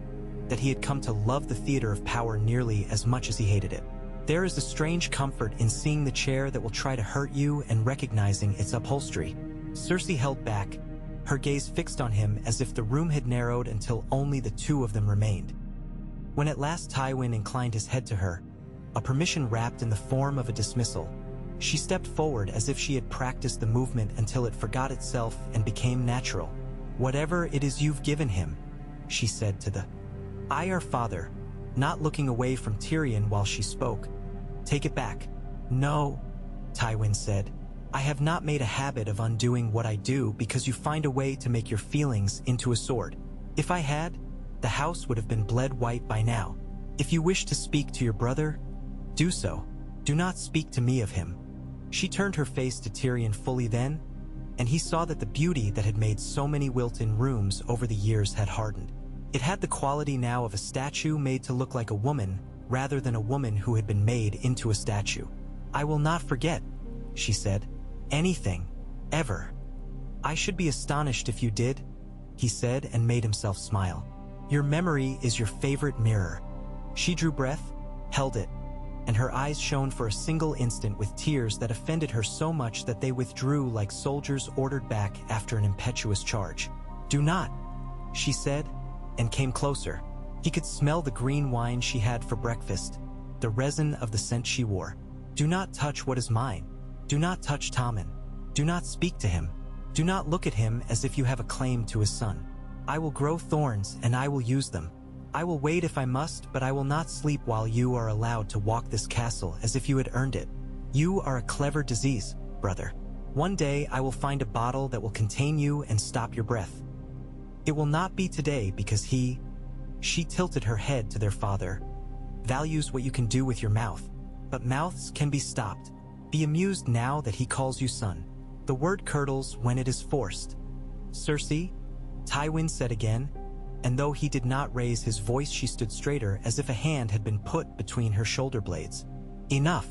[SPEAKER 1] that he had come to love the theater of power nearly as much as he hated it. There is a strange comfort in seeing the chair that will try to hurt you and recognizing its upholstery. Cersei held back, her gaze fixed on him as if the room had narrowed until only the two of them remained. When at last Tywin inclined his head to her, a permission wrapped in the form of a dismissal, she stepped forward as if she had practiced the movement until it forgot itself and became natural. "Whatever it is you've given him," she said to the Our Father, not looking away from Tyrion while she spoke. "Take it back." "No," Tywin said. "I have not made a habit of undoing what I do because you find a way to make your feelings into a sword. If I had, the house would have been bled white by now. If you wish to speak to your brother, do so. Do not speak to me of him." She turned her face to Tyrion fully then, and he saw that the beauty that had made so many Wilton rooms over the years had hardened. It had the quality now of a statue made to look like a woman, rather than a woman who had been made into a statue. "I will not forget," she said. "Anything. Ever." "I should be astonished if you did," he said and made himself smile. "Your memory is your favorite mirror." She drew breath, held it, and her eyes shone for a single instant with tears that offended her so much that they withdrew like soldiers ordered back after an impetuous charge. "Do not," she said, and came closer. He could smell the green wine she had for breakfast, the resin of the scent she wore. "Do not touch what is mine. Do not touch Tommen. Do not speak to him. Do not look at him as if you have a claim to his son. I will grow thorns and I will use them. I will wait if I must, but I will not sleep while you are allowed to walk this castle as if you had earned it. You are a clever disease, brother. One day I will find a bottle that will contain you and stop your breath. It will not be today because she tilted her head to their father, values what you can do with your mouth, but mouths can be stopped. Be amused now that he calls you son. The word curdles when it is forced." "Cersei," Tywin said again, and though he did not raise his voice she stood straighter as if a hand had been put between her shoulder blades. "Enough."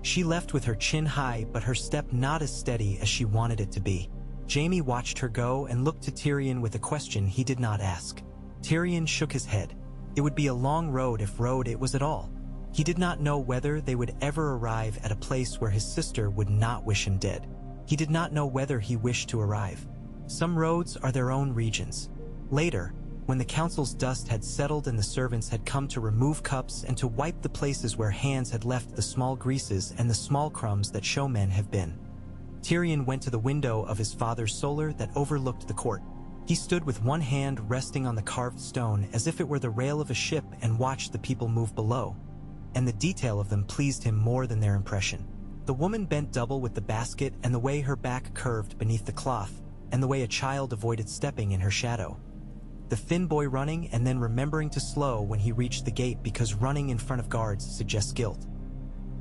[SPEAKER 1] She left with her chin high but her step not as steady as she wanted it to be. Jaime watched her go and looked to Tyrion with a question he did not ask. Tyrion shook his head. It would be a long road if road it was at all. He did not know whether they would ever arrive at a place where his sister would not wish him dead. He did not know whether he wished to arrive. Some roads are their own regions. Later, when the council's dust had settled and the servants had come to remove cups and to wipe the places where hands had left the small greases and the small crumbs that showmen have been, Tyrion went to the window of his father's solar that overlooked the court. He stood with one hand resting on the carved stone as if it were the rail of a ship and watched the people move below, and the detail of them pleased him more than their impression. The woman bent double with the basket and the way her back curved beneath the cloth, and the way a child avoided stepping in her shadow. The thin boy running and then remembering to slow when he reached the gate because running in front of guards suggests guilt.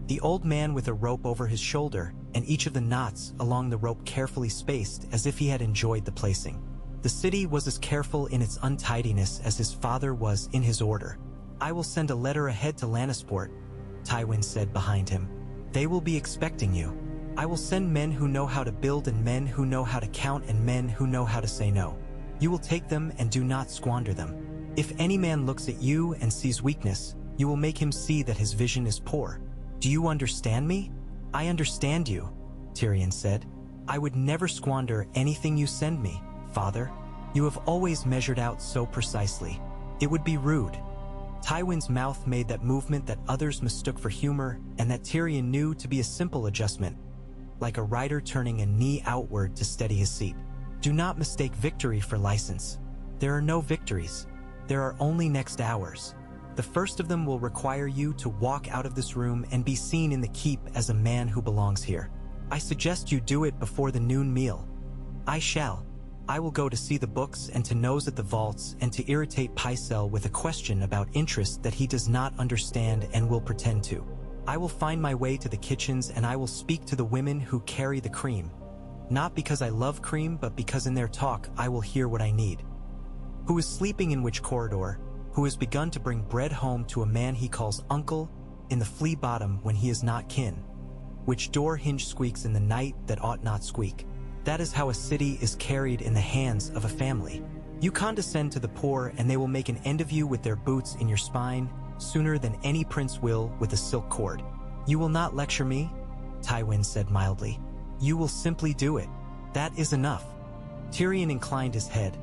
[SPEAKER 1] The old man with a rope over his shoulder, and each of the knots along the rope carefully spaced as if he had enjoyed the placing. The city was as careful in its untidiness as his father was in his order. "I will send a letter ahead to Lannisport," Tywin said behind him. "They will be expecting you. I will send men who know how to build and men who know how to count and men who know how to say no. You will take them and do not squander them. If any man looks at you and sees weakness, you will make him see that his vision is poor. Do you understand me?" "I understand you," Tyrion said. "I would never squander anything you send me, father. You have always measured out so precisely. It would be rude." Tywin's mouth made that movement that others mistook for humor and that Tyrion knew to be a simple adjustment, like a rider turning a knee outward to steady his seat. "Do not mistake victory for license. There are no victories. There are only next hours. The first of them will require you to walk out of this room and be seen in the keep as a man who belongs here. I suggest you do it before the noon meal." "I shall. I will go to see the books and to nose at the vaults and to irritate Pycelle with a question about interest that he does not understand and will pretend to. I will find my way to the kitchens and I will speak to the women who carry the cream. Not because I love cream, but because in their talk I will hear what I need. Who is sleeping in which corridor? Who has begun to bring bread home to a man he calls uncle in the flea bottom when he is not kin? Which door hinge squeaks in the night that ought not squeak? That is how a city is carried in the hands of a family. You condescend to the poor and they will make an end of you with their boots in your spine sooner than any prince will with a silk cord. You will not lecture me," Tywin said mildly. "You will simply do it. That is enough." Tyrion inclined his head,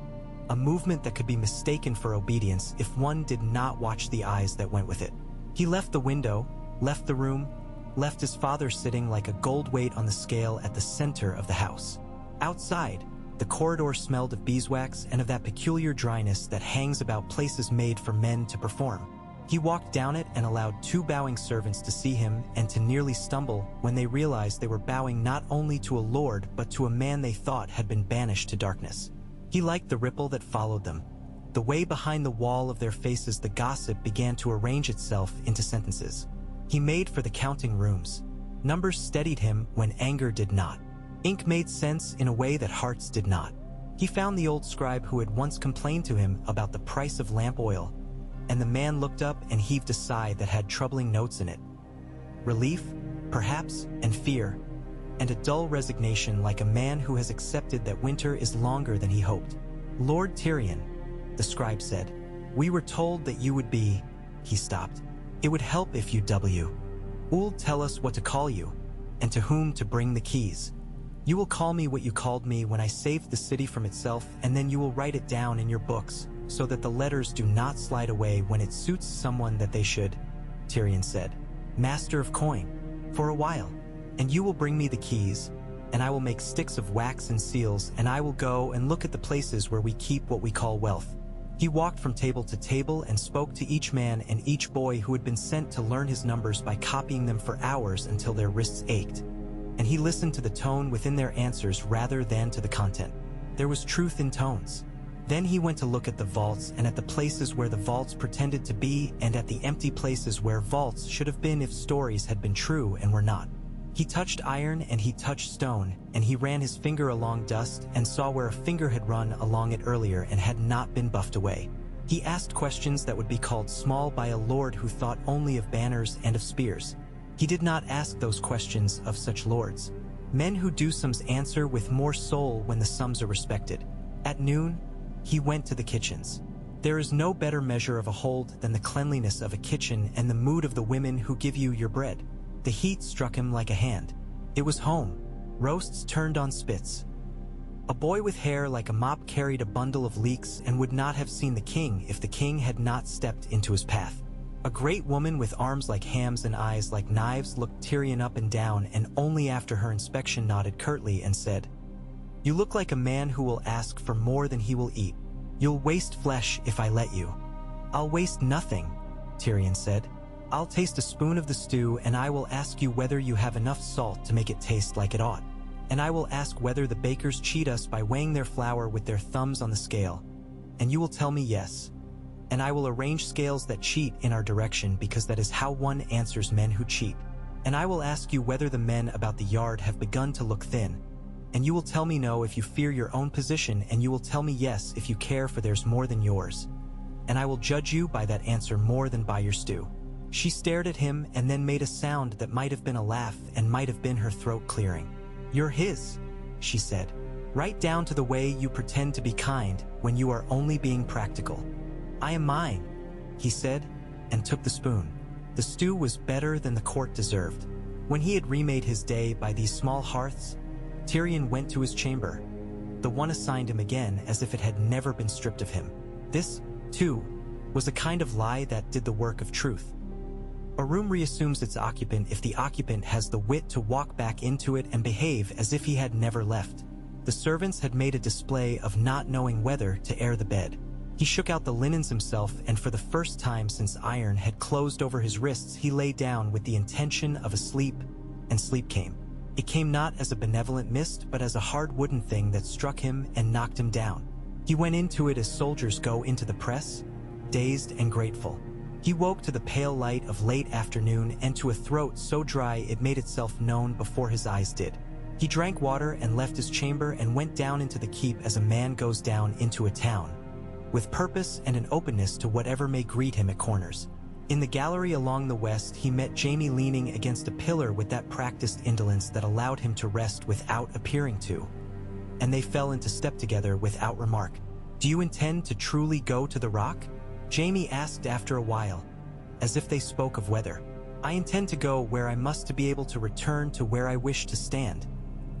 [SPEAKER 1] a movement that could be mistaken for obedience if one did not watch the eyes that went with it. He left the window, left the room, left his father sitting like a gold weight on the scale at the center of the house. Outside, the corridor smelled of beeswax and of that peculiar dryness that hangs about places made for men to perform. He walked down it and allowed two bowing servants to see him and to nearly stumble when they realized they were bowing not only to a lord but to a man they thought had been banished to darkness. He liked the ripple that followed them. The way behind the wall of their faces the gossip began to arrange itself into sentences. He made for the counting rooms. Numbers steadied him when anger did not. Ink made sense in a way that hearts did not. He found the old scribe who had once complained to him about the price of lamp oil, and the man looked up and heaved a sigh that had troubling notes in it. Relief, perhaps, and fear, and a dull resignation like a man who has accepted that winter is longer than he hoped. "Lord Tyrion," the scribe said, "we were told that you would be—" He stopped. "It would help if you will tell us what to call you, and to whom to bring the keys. You will call me what you called me when I saved the city from itself, and then you will write it down in your books, so that the letters do not slide away when it suits someone that they should," Tyrion said. "Master of coin, for a while, and you will bring me the keys, and I will make sticks of wax and seals, and I will go and look at the places where we keep what we call wealth." He walked from table to table and spoke to each man and each boy who had been sent to learn his numbers by copying them for hours until their wrists ached. And he listened to the tone within their answers rather than to the content. There was truth in tones. Then he went to look at the vaults and at the places where the vaults pretended to be and at the empty places where vaults should have been if stories had been true and were not. He touched iron and he touched stone, and he ran his finger along dust and saw where a finger had run along it earlier and had not been buffed away. He asked questions that would be called small by a lord who thought only of banners and of spears. He did not ask those questions of such lords. Men who do sums answer with more soul when the sums are respected. At noon, he went to the kitchens. There is no better measure of a hold than the cleanliness of a kitchen and the mood of the women who give you your bread. The heat struck him like a hand. It was home. Roasts turned on spits. A boy with hair like a mop carried a bundle of leeks and would not have seen the king if the king had not stepped into his path. A great woman with arms like hams and eyes like knives looked Tyrion up and down and only after her inspection nodded curtly and said, "You look like a man who will ask for more than he will eat. You'll waste flesh if I let you." "I'll waste nothing," Tyrion said. "I'll taste a spoon of the stew and I will ask you whether you have enough salt to make it taste like it ought. And I will ask whether the bakers cheat us by weighing their flour with their thumbs on the scale. And you will tell me yes. And I will arrange scales that cheat in our direction because that is how one answers men who cheat. And I will ask you whether the men about the yard have begun to look thin, and you will tell me no if you fear your own position, and you will tell me yes if you care for theirs more than yours. And I will judge you by that answer more than by your stew." She stared at him and then made a sound that might have been a laugh and might have been her throat clearing. "You're his," she said. "Right down to the way you pretend to be kind when you are only being practical." "I am mine," he said, and took the spoon. The stew was better than the court deserved. When he had remade his day by these small hearths, Tyrion went to his chamber, the one assigned him again as if it had never been stripped of him. This, too, was a kind of lie that did the work of truth. A room reassumes its occupant if the occupant has the wit to walk back into it and behave as if he had never left. The servants had made a display of not knowing whether to air the bed. He shook out the linens himself, and for the first time since iron had closed over his wrists, he lay down with the intention of a sleep, and sleep came. It came not as a benevolent mist, but as a hard wooden thing that struck him and knocked him down. He went into it as soldiers go into the press, dazed and grateful. He woke to the pale light of late afternoon and to a throat so dry it made itself known before his eyes did. He drank water and left his chamber and went down into the keep as a man goes down into a town, with purpose and an openness to whatever may greet him at corners. In the gallery along the west, he met Jaime leaning against a pillar with that practiced indolence that allowed him to rest without appearing to, and they fell into step together without remark. "Do you intend to truly go to the rock?" Jaime asked after a while, as if they spoke of weather. "I intend to go where I must to be able to return to where I wish to stand,"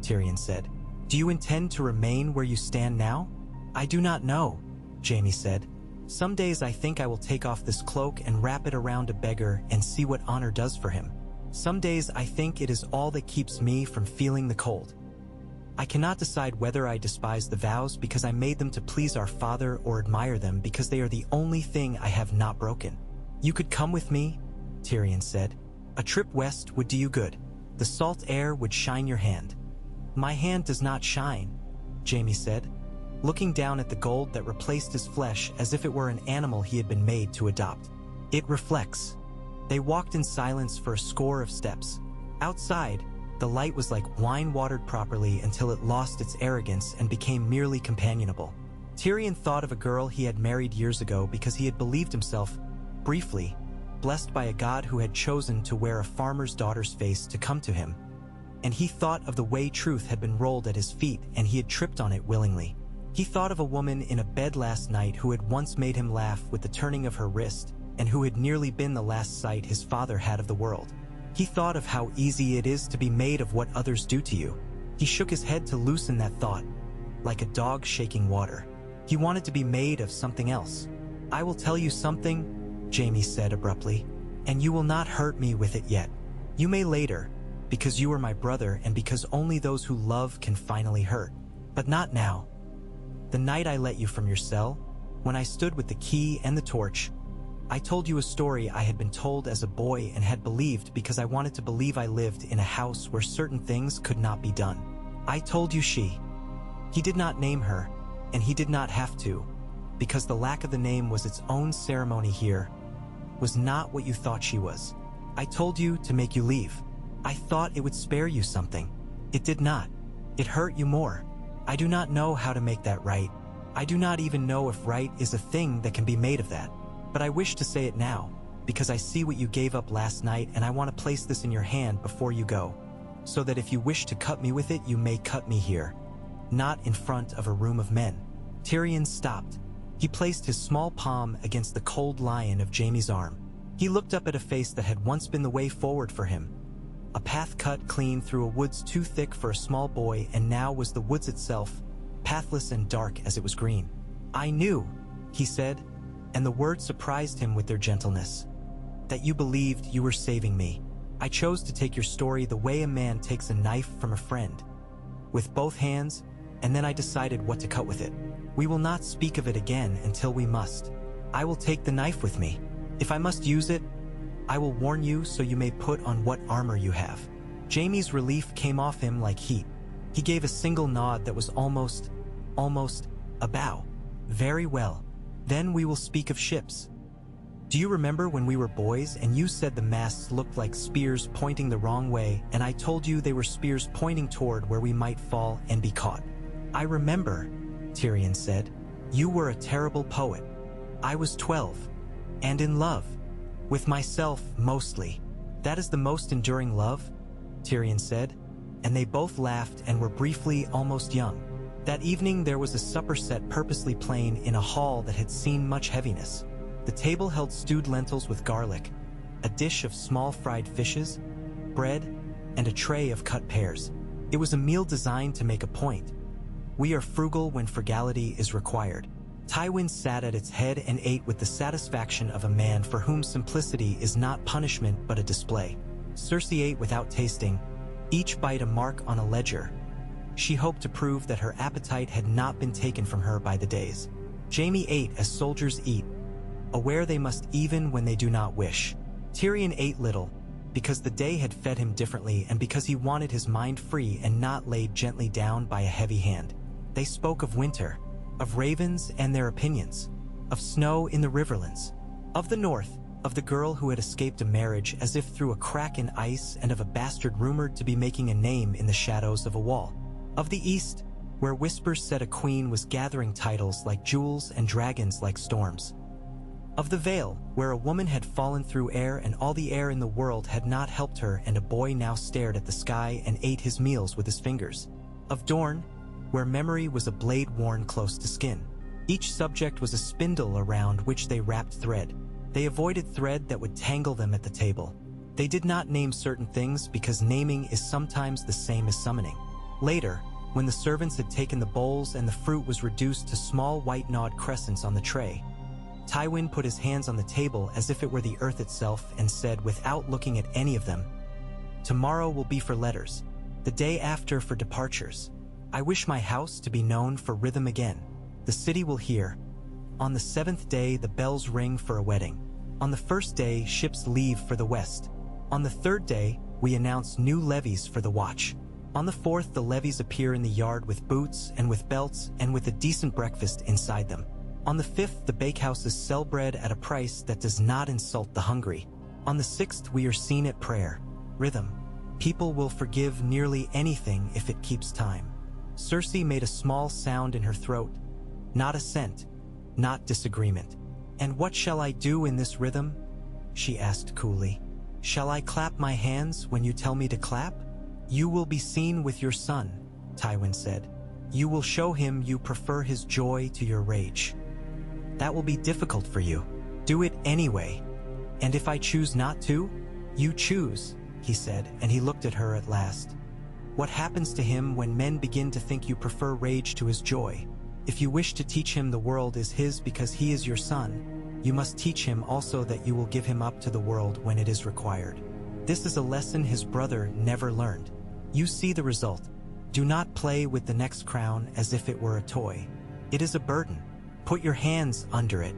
[SPEAKER 1] Tyrion said. "Do you intend to remain where you stand now?" "I do not know," Jaime said. "Some days I think I will take off this cloak and wrap it around a beggar and see what honor does for him. Some days I think it is all that keeps me from feeling the cold. I cannot decide whether I despise the vows because I made them to please our father or admire them because they are the only thing I have not broken." "You could come with me," Tyrion said. "A trip west would do you good. The salt air would shine your hand." "My hand does not shine," Jaime said, looking down at the gold that replaced his flesh as if it were an animal he had been made to adopt. "It reflects." They walked in silence for a score of steps. Outside, the light was like wine watered properly until it lost its arrogance and became merely companionable. Tyrion thought of a girl he had married years ago because he had believed himself, briefly, blessed by a god who had chosen to wear a farmer's daughter's face to come to him. And he thought of the way truth had been rolled at his feet and he had tripped on it willingly. He thought of a woman in a bed last night who had once made him laugh with the turning of her wrist and who had nearly been the last sight his father had of the world. He thought of how easy it is to be made of what others do to you. He shook his head to loosen that thought, like a dog shaking water. He wanted to be made of something else. "I will tell you something," Jaime said abruptly, "and you will not hurt me with it yet. You may later, because you are my brother and because only those who love can finally hurt. But not now. The night I let you from your cell, when I stood with the key and the torch, I told you a story I had been told as a boy and had believed because I wanted to believe I lived in a house where certain things could not be done. I told you she." He did not name her, and he did not have to, because the lack of the name was its own ceremony here, was not what you thought she was. "I told you to make you leave. I thought it would spare you something. It did not. It hurt you more. I do not know how to make that right. I do not even know if right is a thing that can be made of that. But I wish to say it now, because I see what you gave up last night and I want to place this in your hand before you go, so that if you wish to cut me with it, you may cut me here, not in front of a room of men." Tyrion stopped. He placed his small palm against the cold lion of Jaime's arm. He looked up at a face that had once been the way forward for him, a path cut clean through a woods too thick for a small boy, and now was the woods itself, pathless and dark as it was green. "I knew," he said, and the words surprised him with their gentleness, "that you believed you were saving me. I chose to take your story the way a man takes a knife from a friend, with both hands, and then I decided what to cut with it. We will not speak of it again until we must. I will take the knife with me. If I must use it, I will warn you so you may put on what armor you have." Jaime's relief came off him like heat. He gave a single nod that was almost a bow. "Very well. Then we will speak of ships." Do you remember when we were boys and you said the masts looked like spears pointing the wrong way, and I told you they were spears pointing toward where we might fall and be caught? I remember, Tyrion said. You were a terrible poet. I was 12, and in love. With myself, mostly. That is the most enduring love, Tyrion said, and they both laughed and were briefly almost young. That evening there was a supper set purposely plain in a hall that had seen much heaviness. The table held stewed lentils with garlic, a dish of small fried fishes, bread, and a tray of cut pears. It was a meal designed to make a point. We are frugal when frugality is required. Tywin sat at its head and ate with the satisfaction of a man for whom simplicity is not punishment but a display. Cersei ate without tasting, each bite a mark on a ledger. She hoped to prove that her appetite had not been taken from her by the days. Jaime ate as soldiers eat, aware they must even when they do not wish. Tyrion ate little, because the day had fed him differently and because he wanted his mind free and not laid gently down by a heavy hand. They spoke of winter, of ravens and their opinions, of snow in the riverlands, of the north, of the girl who had escaped a marriage as if through a crack in ice, and of a bastard rumored to be making a name in the shadows of a wall. Of the east, where whispers said a queen was gathering titles like jewels and dragons like storms. Of the Vale, where a woman had fallen through air and all the air in the world had not helped her, and a boy now stared at the sky and ate his meals with his fingers. Of Dorne, where memory was a blade worn close to skin. Each subject was a spindle around which they wrapped thread. They avoided thread that would tangle them at the table. They did not name certain things because naming is sometimes the same as summoning. Later, when the servants had taken the bowls and the fruit was reduced to small white gnawed crescents on the tray, Tywin put his hands on the table as if it were the earth itself and said without looking at any of them, "Tomorrow will be for letters, the day after for departures. I wish my house to be known for rhythm again. The city will hear. On the 7th day the bells ring for a wedding. On the 1st day ships leave for the west. On the 3rd day we announce new levies for the watch. On the 4th the levies appear in the yard with boots and with belts and with a decent breakfast inside them. On the 5th the bakehouses sell bread at a price that does not insult the hungry. On the 6th we are seen at prayer. Rhythm. People will forgive nearly anything if it keeps time." Cersei made a small sound in her throat. Not assent, not disagreement. "And what shall I do in this rhythm?" she asked coolly. "Shall I clap my hands when you tell me to clap?" "You will be seen with your son," Tywin said. "You will show him you prefer his joy to your rage. That will be difficult for you. Do it anyway. And if I choose not to?" "You choose," he said, and he looked at her at last. "What happens to him when men begin to think you prefer rage to his joy? If you wish to teach him the world is his because he is your son, you must teach him also that you will give him up to the world when it is required. This is a lesson his brother never learned. You see the result. Do not play with the next crown as if it were a toy. It is a burden. Put your hands under it."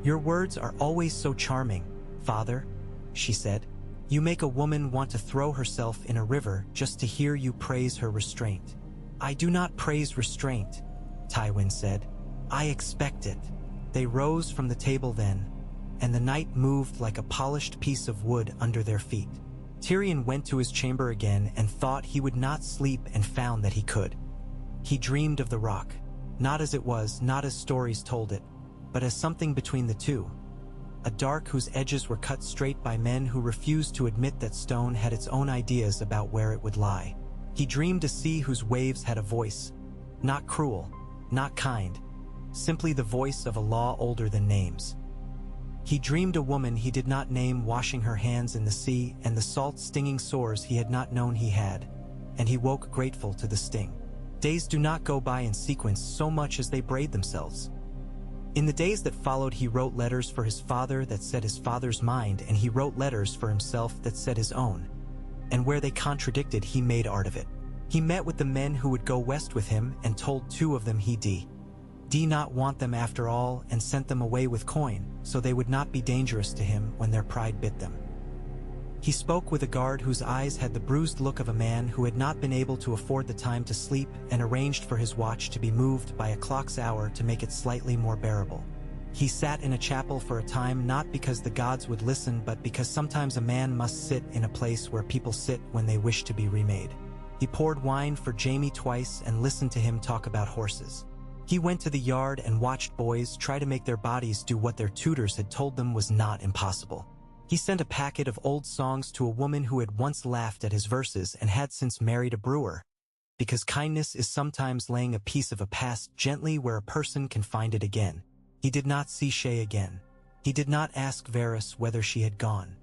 [SPEAKER 1] "Your words are always so charming, father," she said. "You make a woman want to throw herself in a river just to hear you praise her restraint." "I do not praise restraint," Tywin said. "I expect it." They rose from the table then, and the night moved like a polished piece of wood under their feet. Tyrion went to his chamber again and thought he would not sleep and found that he could. He dreamed of the rock, not as it was, not as stories told it, but as something between the two. A dark whose edges were cut straight by men who refused to admit that stone had its own ideas about where it would lie. He dreamed a sea whose waves had a voice, not cruel, not kind, simply the voice of a law older than names. He dreamed a woman he did not name washing her hands in the sea and the salt-stinging sores he had not known he had, and he woke grateful to the sting. Days do not go by in sequence so much as they braid themselves. In the days that followed he wrote letters for his father that said his father's mind, and he wrote letters for himself that said his own, and where they contradicted he made art of it. He met with the men who would go west with him and told 2 of them he did not want them after all, and sent them away with coin, so they would not be dangerous to him when their pride bit them. He spoke with a guard whose eyes had the bruised look of a man who had not been able to afford the time to sleep, and arranged for his watch to be moved by a clock's hour to make it slightly more bearable. He sat in a chapel for a time, not because the gods would listen, but because sometimes a man must sit in a place where people sit when they wish to be remade. He poured wine for Jaime twice and listened to him talk about horses. He went to the yard and watched boys try to make their bodies do what their tutors had told them was not impossible. He sent a packet of old songs to a woman who had once laughed at his verses and had since married a brewer, because kindness is sometimes laying a piece of a past gently where a person can find it again. He did not see Shay again. He did not ask Varys whether she had gone.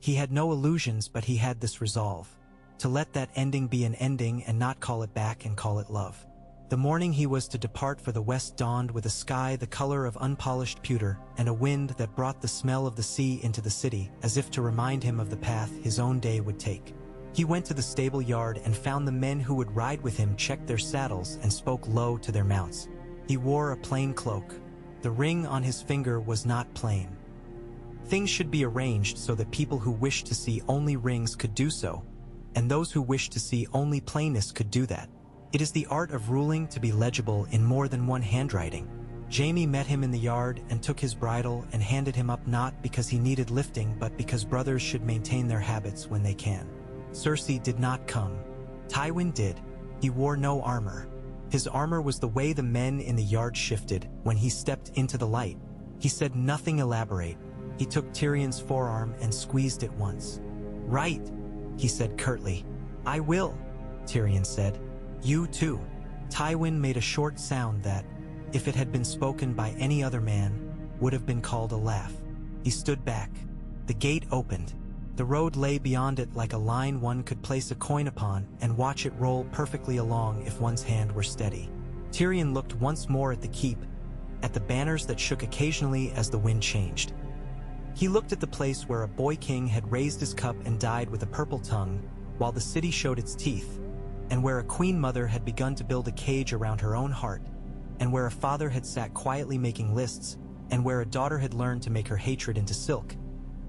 [SPEAKER 1] He had no illusions, but he had this resolve, to let that ending be an ending and not call it back and call it love. The morning he was to depart for the west dawned with a sky the color of unpolished pewter and a wind that brought the smell of the sea into the city, as if to remind him of the path his own day would take. He went to the stable yard and found the men who would ride with him checked their saddles and spoke low to their mounts. He wore a plain cloak. The ring on his finger was not plain. Things should be arranged so that people who wished to see only rings could do so, and those who wished to see only plainness could do that. It is the art of ruling to be legible in more than one handwriting. Jaime met him in the yard and took his bridle and handed him up, not because he needed lifting but because brothers should maintain their habits when they can. Cersei did not come. Tywin did. He wore no armor. His armor was the way the men in the yard shifted when he stepped into the light. He said nothing elaborate. He took Tyrion's forearm and squeezed it once. "Right," he said curtly. "I will," Tyrion said. "You too." Tywin made a short sound that, if it had been spoken by any other man, would have been called a laugh. He stood back. The gate opened. The road lay beyond it like a line one could place a coin upon and watch it roll perfectly along if one's hand were steady. Tyrion looked once more at the keep, at the banners that shook occasionally as the wind changed. He looked at the place where a boy king had raised his cup and died with a purple tongue, while the city showed its teeth, and where a queen mother had begun to build a cage around her own heart, and where a father had sat quietly making lists, and where a daughter had learned to make her hatred into silk,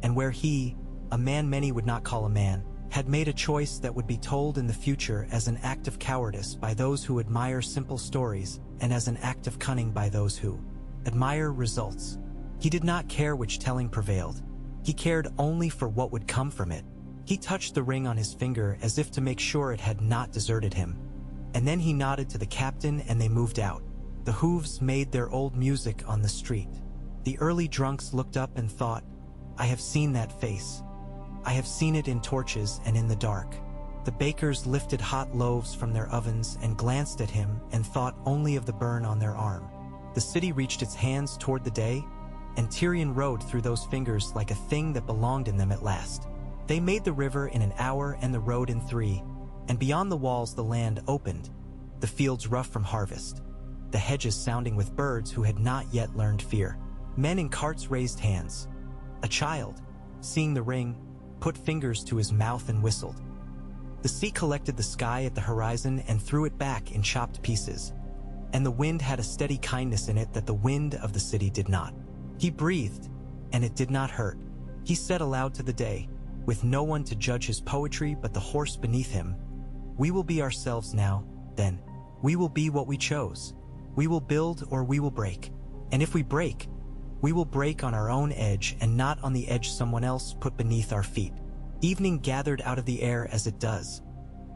[SPEAKER 1] and where he, a man many would not call a man, had made a choice that would be told in the future as an act of cowardice by those who admire simple stories and as an act of cunning by those who admire results. He did not care which telling prevailed. He cared only for what would come from it. He touched the ring on his finger as if to make sure it had not deserted him, and then he nodded to the captain and they moved out. The hooves made their old music on the street. The early drunks looked up and thought, "I have seen that face. I have seen it in torches and in the dark." The bakers lifted hot loaves from their ovens and glanced at him and thought only of the burn on their arm. The city reached its hands toward the day, and Tyrion rode through those fingers like a thing that belonged in them at last. They made the river in an hour and the road in 3, and beyond the walls the land opened, the fields rough from harvest, the hedges sounding with birds who had not yet learned fear. Men in carts raised hands. A child, seeing the ring, put fingers to his mouth and whistled. The sea collected the sky at the horizon and threw it back in chopped pieces, and the wind had a steady kindness in it that the wind of the city did not. He breathed, and it did not hurt. He said aloud to the day, with no one to judge his poetry but the horse beneath him, "We will be ourselves now, then. We will be what we chose. We will build or we will break. And if we break, we will break on our own edge and not on the edge someone else put beneath our feet." Evening gathered out of the air as it does,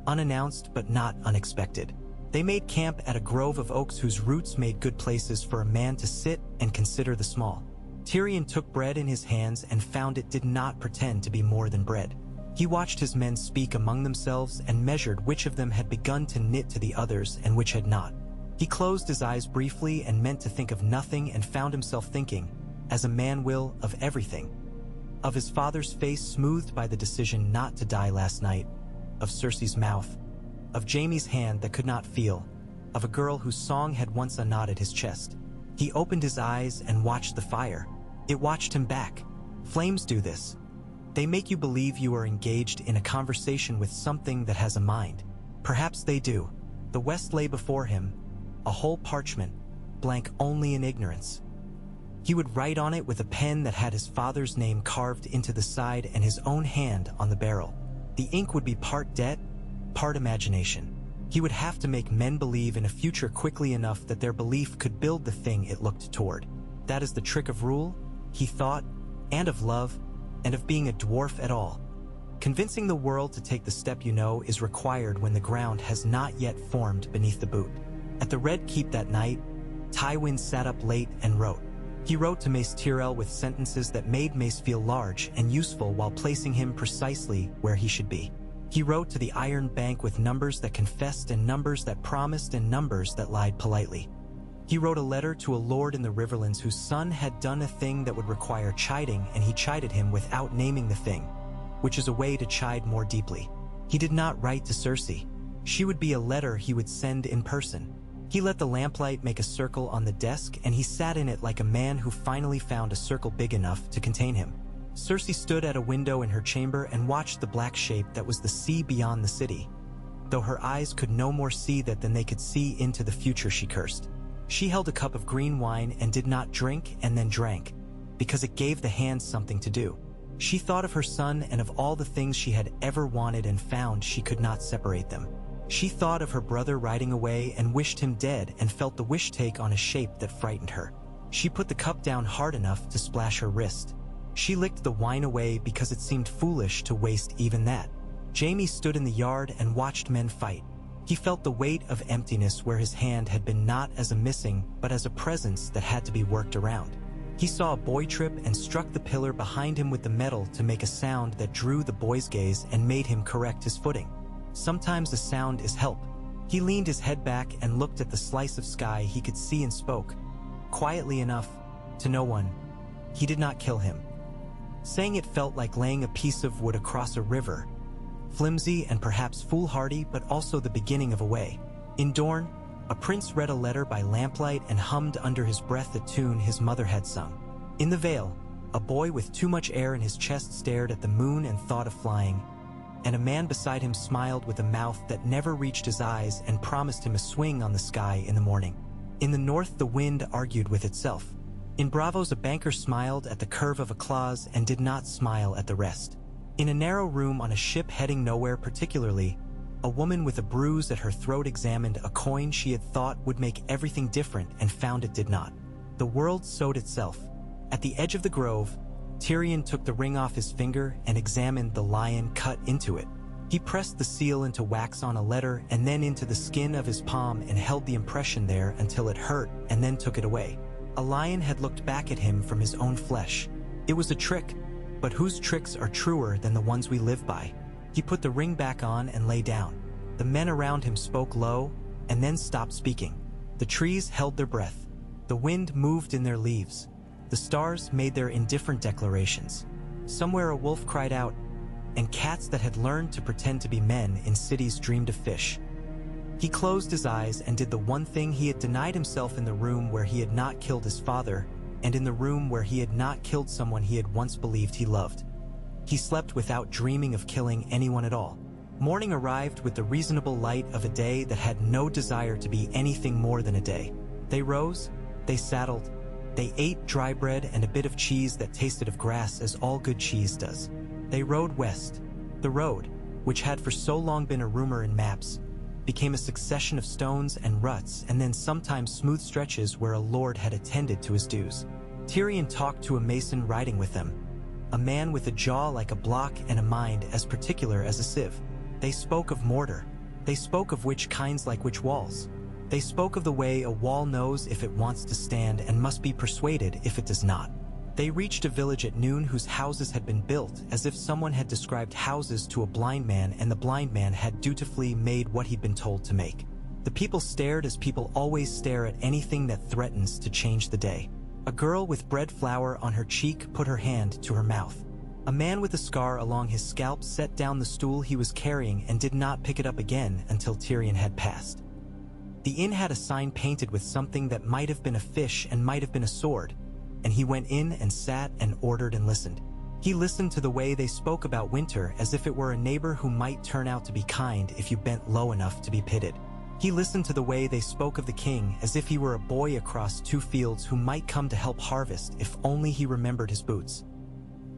[SPEAKER 1] unannounced but not unexpected. They made camp at a grove of oaks whose roots made good places for a man to sit and consider the small. Tyrion took bread in his hands and found it did not pretend to be more than bread. He watched his men speak among themselves and measured which of them had begun to knit to the others and which had not. He closed his eyes briefly and meant to think of nothing and found himself thinking, as a man will, of everything. Of his father's face smoothed by the decision not to die last night, of Cersei's mouth, of Jaime's hand that could not feel, of a girl whose song had once unknotted his chest. He opened his eyes and watched the fire. It watched him back. Flames do this. They make you believe you are engaged in a conversation with something that has a mind. Perhaps they do. The west lay before him, a whole parchment, blank only in ignorance. He would write on it with a pen that had his father's name carved into the side and his own hand on the barrel. The ink would be part debt, part imagination. He would have to make men believe in a future quickly enough that their belief could build the thing it looked toward. that is the trick of rule, he thought, and of love, and of being a dwarf at all. Convincing the world to take the step you know is required when the ground has not yet formed beneath the boot. At the Red Keep that night, Tywin sat up late and wrote. He wrote to Mace Tyrell with sentences that made Mace feel large and useful while placing him precisely where he should be. He wrote to the Iron Bank with numbers that confessed and numbers that promised and numbers that lied politely. He wrote a letter to a lord in the Riverlands whose son had done a thing that would require chiding, and he chided him without naming the thing, which is a way to chide more deeply. He did not write to Cersei. She would be a letter he would send in person. He let the lamplight make a circle on the desk, and he sat in it like a man who finally found a circle big enough to contain him. Cersei stood at a window in her chamber and watched the black shape that was the sea beyond the city. Though her eyes could no more see that than they could see into the future, she cursed. She held a cup of green wine and did not drink and then drank, because it gave the hands something to do. She thought of her son and of all the things she had ever wanted and found she could not separate them. She thought of her brother riding away and wished him dead and felt the wish take on a shape that frightened her. She put the cup down hard enough to splash her wrist. She licked the wine away because it seemed foolish to waste even that. Jaime stood in the yard and watched men fight. He felt the weight of emptiness where his hand had been not as a missing but as a presence that had to be worked around. He saw a boy trip and struck the pillar behind him with the metal to make a sound that drew the boy's gaze and made him correct his footing. Sometimes a sound is help. He leaned his head back and looked at the slice of sky he could see and spoke, quietly enough, to no one. He did not kill him. Saying it felt like laying a piece of wood across a river, flimsy and perhaps foolhardy, but also the beginning of a way. In Dorne, a prince read a letter by lamplight and hummed under his breath a tune his mother had sung. In the Vale, a boy with too much air in his chest stared at the moon and thought of flying, and a man beside him smiled with a mouth that never reached his eyes and promised him a swing on the sky in the morning. In the north, the wind argued with itself. In Bravos, a banker smiled at the curve of a clause and did not smile at the rest. In a narrow room on a ship heading nowhere particularly, a woman with a bruise at her throat examined a coin she had thought would make everything different and found it did not. The world sewed itself. At the edge of the grove, Tyrion took the ring off his finger and examined the lion cut into it. He pressed the seal into wax on a letter and then into the skin of his palm and held the impression there until it hurt and then took it away. A lion had looked back at him from his own flesh. It was a trick, but whose tricks are truer than the ones we live by? He put the ring back on and lay down. The men around him spoke low and then stopped speaking. The trees held their breath. The wind moved in their leaves. The stars made their indifferent declarations. Somewhere a wolf cried out, and cats that had learned to pretend to be men in cities dreamed of fish. He closed his eyes and did the one thing he had denied himself in the room where he had not killed his father and in the room where he had not killed someone he had once believed he loved. He slept without dreaming of killing anyone at all. Morning arrived with the reasonable light of a day that had no desire to be anything more than a day. They rose, they saddled, they ate dry bread and a bit of cheese that tasted of grass as all good cheese does. They rode west. The road, which had for so long been a rumor in maps, became a succession of stones and ruts and then sometimes smooth stretches where a lord had attended to his dues. Tyrion talked to a mason riding with them, a man with a jaw like a block and a mind as particular as a sieve. They spoke of mortar. They spoke of which kinds like which walls. They spoke of the way a wall knows if it wants to stand and must be persuaded if it does not. They reached a village at noon whose houses had been built as if someone had described houses to a blind man and the blind man had dutifully made what he'd been told to make. The people stared as people always stare at anything that threatens to change the day. A girl with bread flour on her cheek put her hand to her mouth. A man with a scar along his scalp set down the stool he was carrying and did not pick it up again until Tyrion had passed. The inn had a sign painted with something that might have been a fish and might have been a sword, and he went in and sat and ordered and listened. He listened to the way they spoke about winter as if it were a neighbor who might turn out to be kind if you bent low enough to be pitied. He listened to the way they spoke of the king as if he were a boy across two fields who might come to help harvest if only he remembered his boots.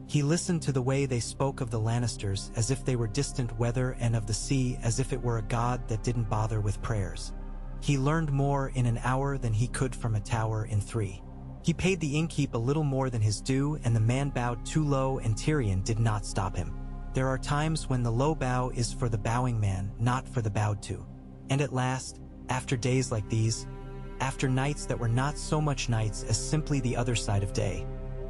[SPEAKER 1] He listened to the way they spoke of the Lannisters as if they were distant weather and of the sea as if it were a god that didn't bother with prayers. He learned more in an hour than he could from a tower in 3. He paid the innkeep a little more than his due, and the man bowed too low, and Tyrion did not stop him. There are times when the low bow is for the bowing man, not for the bowed to. And at last, after days like these, after nights that were not so much nights as simply the other side of day,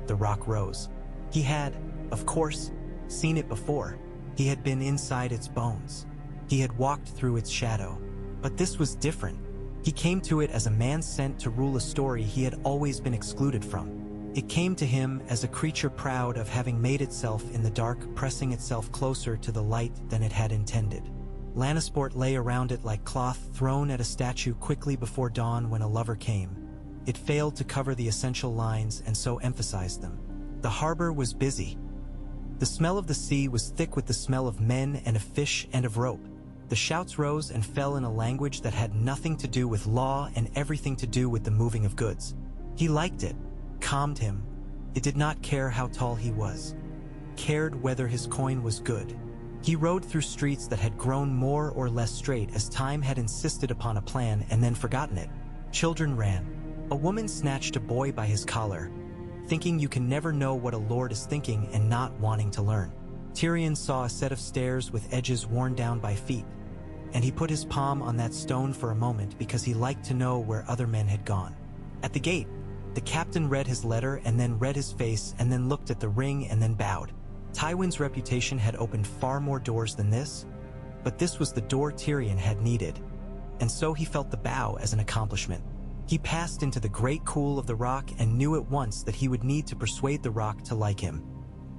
[SPEAKER 1] the rock rose. He had, of course, seen it before. He had been inside its bones. He had walked through its shadow. But this was different. He came to it as a man sent to rule a story he had always been excluded from. It came to him as a creature proud of having made itself in the dark, pressing itself closer to the light than it had intended. Lannisport lay around it like cloth thrown at a statue quickly before dawn when a lover came. It failed to cover the essential lines and so emphasized them. The harbor was busy. The smell of the sea was thick with the smell of men and of fish and of rope. The shouts rose and fell in a language that had nothing to do with law and everything to do with the moving of goods. He liked it, calmed him. It did not care how tall he was. Cared whether his coin was good. He rode through streets that had grown more or less straight as time had insisted upon a plan and then forgotten it. Children ran. A woman snatched a boy by his collar, thinking you can never know what a lord is thinking and not wanting to learn. Tyrion saw a set of stairs with edges worn down by feet, and he put his palm on that stone for a moment because he liked to know where other men had gone. At the gate, the captain read his letter and then read his face and then looked at the ring and then bowed. Tywin's reputation had opened far more doors than this, but this was the door Tyrion had needed, and so he felt the bow as an accomplishment. He passed into the great cool of the rock and knew at once that he would need to persuade the rock to like him,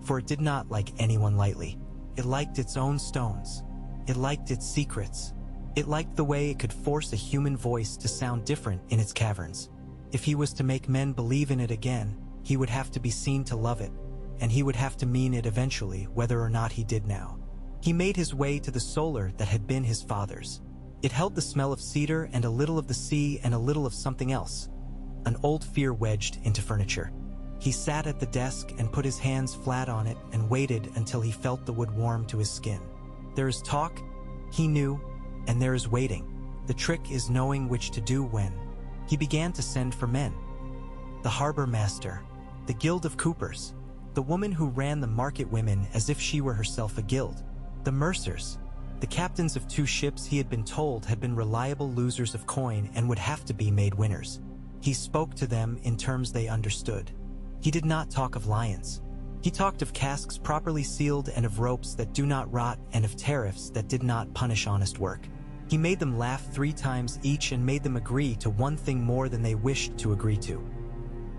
[SPEAKER 1] for it did not like anyone lightly. It liked its own stones. It liked its secrets. It liked the way it could force a human voice to sound different in its caverns. If he was to make men believe in it again, he would have to be seen to love it, and he would have to mean it eventually, whether or not he did now. He made his way to the solar that had been his father's. It held the smell of cedar and a little of the sea and a little of something else, an old fear wedged into furniture. He sat at the desk and put his hands flat on it and waited until he felt the wood warm to his skin. There is talk, he knew, and there is waiting. The trick is knowing which to do when. He began to send for men. The harbor master, the guild of coopers, the woman who ran the market women as if she were herself a guild, the mercers, the captains of 2 ships he had been told had been reliable losers of coin and would have to be made winners. He spoke to them in terms they understood. He did not talk of lions. He talked of casks properly sealed and of ropes that do not rot and of tariffs that did not punish honest work. He made them laugh 3 times each and made them agree to one thing more than they wished to agree to.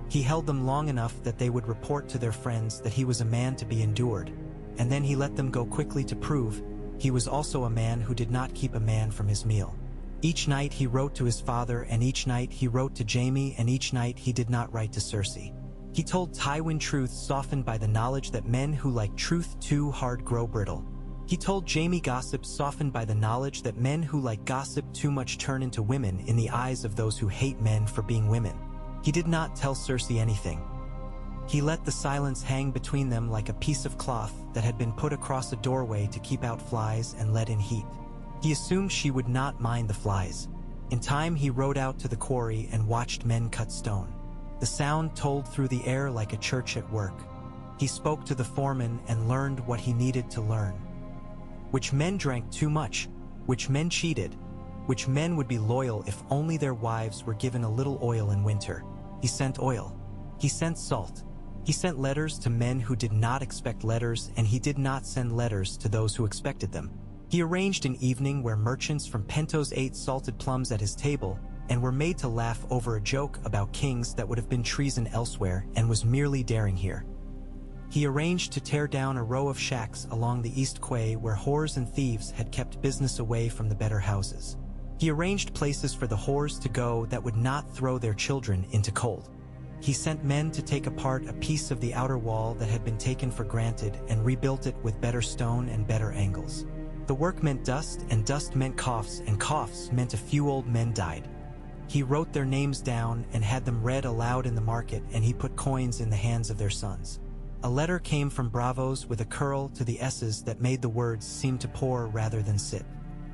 [SPEAKER 1] He held them long enough that they would report to their friends that he was a man to be endured, and then he let them go quickly to prove he was also a man who did not keep a man from his meal. Each night he wrote to his father, and each night he wrote to Jaime, and each night he did not write to Cersei. He told Tywin truths softened by the knowledge that men who like truth too hard grow brittle. He told Jaime gossip softened by the knowledge that men who like gossip too much turn into women in the eyes of those who hate men for being women. He did not tell Cersei anything. He let the silence hang between them like a piece of cloth that had been put across a doorway to keep out flies and let in heat. He assumed she would not mind the flies. In time he rode out to the quarry and watched men cut stone. The sound told through the air like a church at work. He spoke to the foreman and learned what he needed to learn. Which men drank too much, which men cheated, which men would be loyal if only their wives were given a little oil in winter. He sent oil. He sent salt. He sent letters to men who did not expect letters, and he did not send letters to those who expected them. He arranged an evening where merchants from Pentos ate salted plums at his table and were made to laugh over a joke about kings that would have been treason elsewhere and was merely daring here. He arranged to tear down a row of shacks along the East Quay where whores and thieves had kept business away from the better houses. He arranged places for the whores to go that would not throw their children into cold. He sent men to take apart a piece of the outer wall that had been taken for granted and rebuilt it with better stone and better angles. The work meant dust, and dust meant coughs, and coughs meant a few old men died. He wrote their names down and had them read aloud in the market, and he put coins in the hands of their sons. A letter came from Bravos with a curl to the S's that made the words seem to pour rather than sit.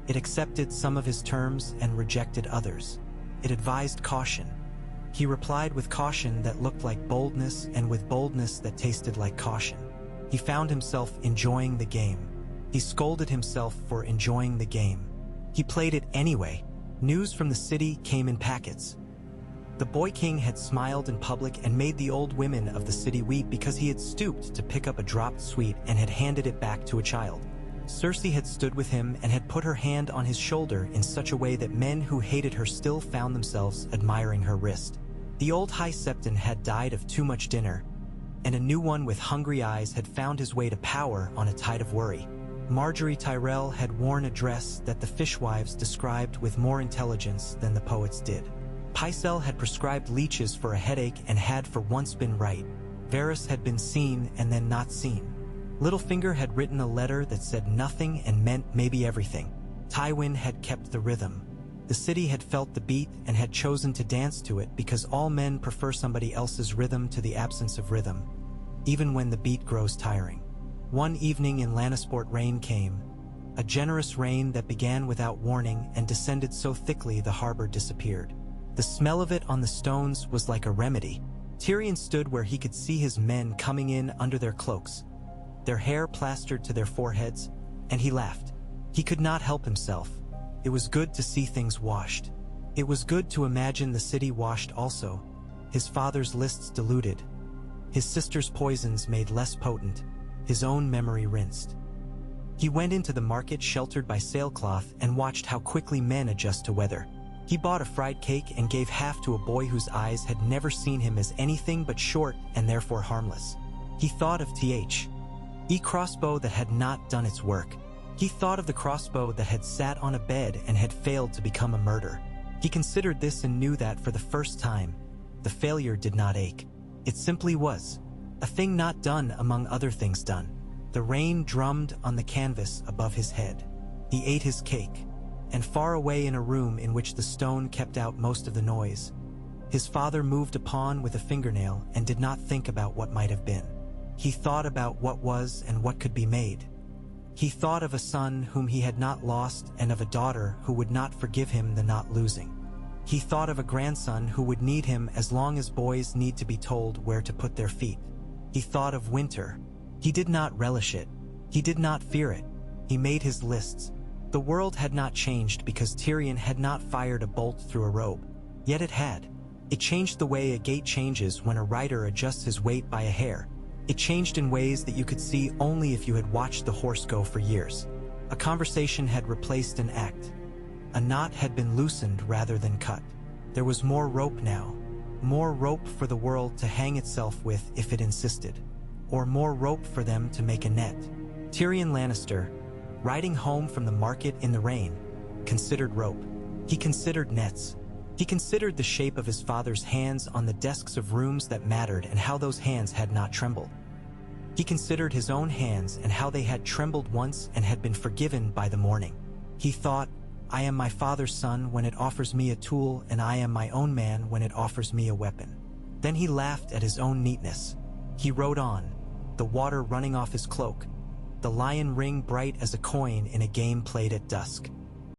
[SPEAKER 1] It accepted some of his terms and rejected others. It advised caution. He replied with caution that looked like boldness and with boldness that tasted like caution. He found himself enjoying the game. He scolded himself for enjoying the game. He played it anyway. News from the city came in packets. The boy king had smiled in public and made the old women of the city weep because he had stooped to pick up a dropped sweet and had handed it back to a child. Cersei had stood with him and had put her hand on his shoulder in such a way that men who hated her still found themselves admiring her wrist. The old High Septon had died of too much dinner, and a new one with hungry eyes had found his way to power on a tide of worry. Marjorie Tyrell had worn a dress that the fishwives described with more intelligence than the poets did. Pycelle had prescribed leeches for a headache and had for once been right. Varys had been seen and then not seen. Littlefinger had written a letter that said nothing and meant maybe everything. Tywin had kept the rhythm. The city had felt the beat and had chosen to dance to it because all men prefer somebody else's rhythm to the absence of rhythm, even when the beat grows tiring. One evening in Lannisport rain came, a generous rain that began without warning and descended so thickly the harbor disappeared. The smell of it on the stones was like a remedy. Tyrion stood where he could see his men coming in under their cloaks, their hair plastered to their foreheads, and he laughed. He could not help himself. It was good to see things washed. It was good to imagine the city washed also, his father's lists diluted, his sister's poisons made less potent, his own memory rinsed. He went into the market sheltered by sailcloth and watched how quickly men adjust to weather. He bought a fried cake and gave half to a boy whose eyes had never seen him as anything but short and therefore harmless. He thought of the crossbow that had not done its work. He thought of the crossbow that had sat on a bed and had failed to become a murder. He considered this and knew that for the first time, the failure did not ache. It simply was a thing not done among other things done. The rain drummed on the canvas above his head. He ate his cake, and far away in a room in which the stone kept out most of the noise, his father moved a pawn with a fingernail and did not think about what might have been. He thought about what was and what could be made. He thought of a son whom he had not lost and of a daughter who would not forgive him the not losing. He thought of a grandson who would need him as long as boys need to be told where to put their feet. He thought of winter. He did not relish it. He did not fear it. He made his lists. The world had not changed because Tyrion had not fired a bolt through a robe. Yet it had. It changed the way a gate changes when a rider adjusts his weight by a hair. It changed in ways that you could see only if you had watched the horse go for years. A conversation had replaced an act. A knot had been loosened rather than cut. There was more rope now. More rope for the world to hang itself with if it insisted. Or more rope for them to make a net. Tyrion Lannister, riding home from the market in the rain, considered rope. He considered nets. He considered the shape of his father's hands on the desks of rooms that mattered and how those hands had not trembled. He considered his own hands and how they had trembled once and had been forgiven by the morning. He thought, I am my father's son when it offers me a tool, and I am my own man when it offers me a weapon. Then he laughed at his own neatness. He rode on, the water running off his cloak, the lion ring bright as a coin in a game played at dusk.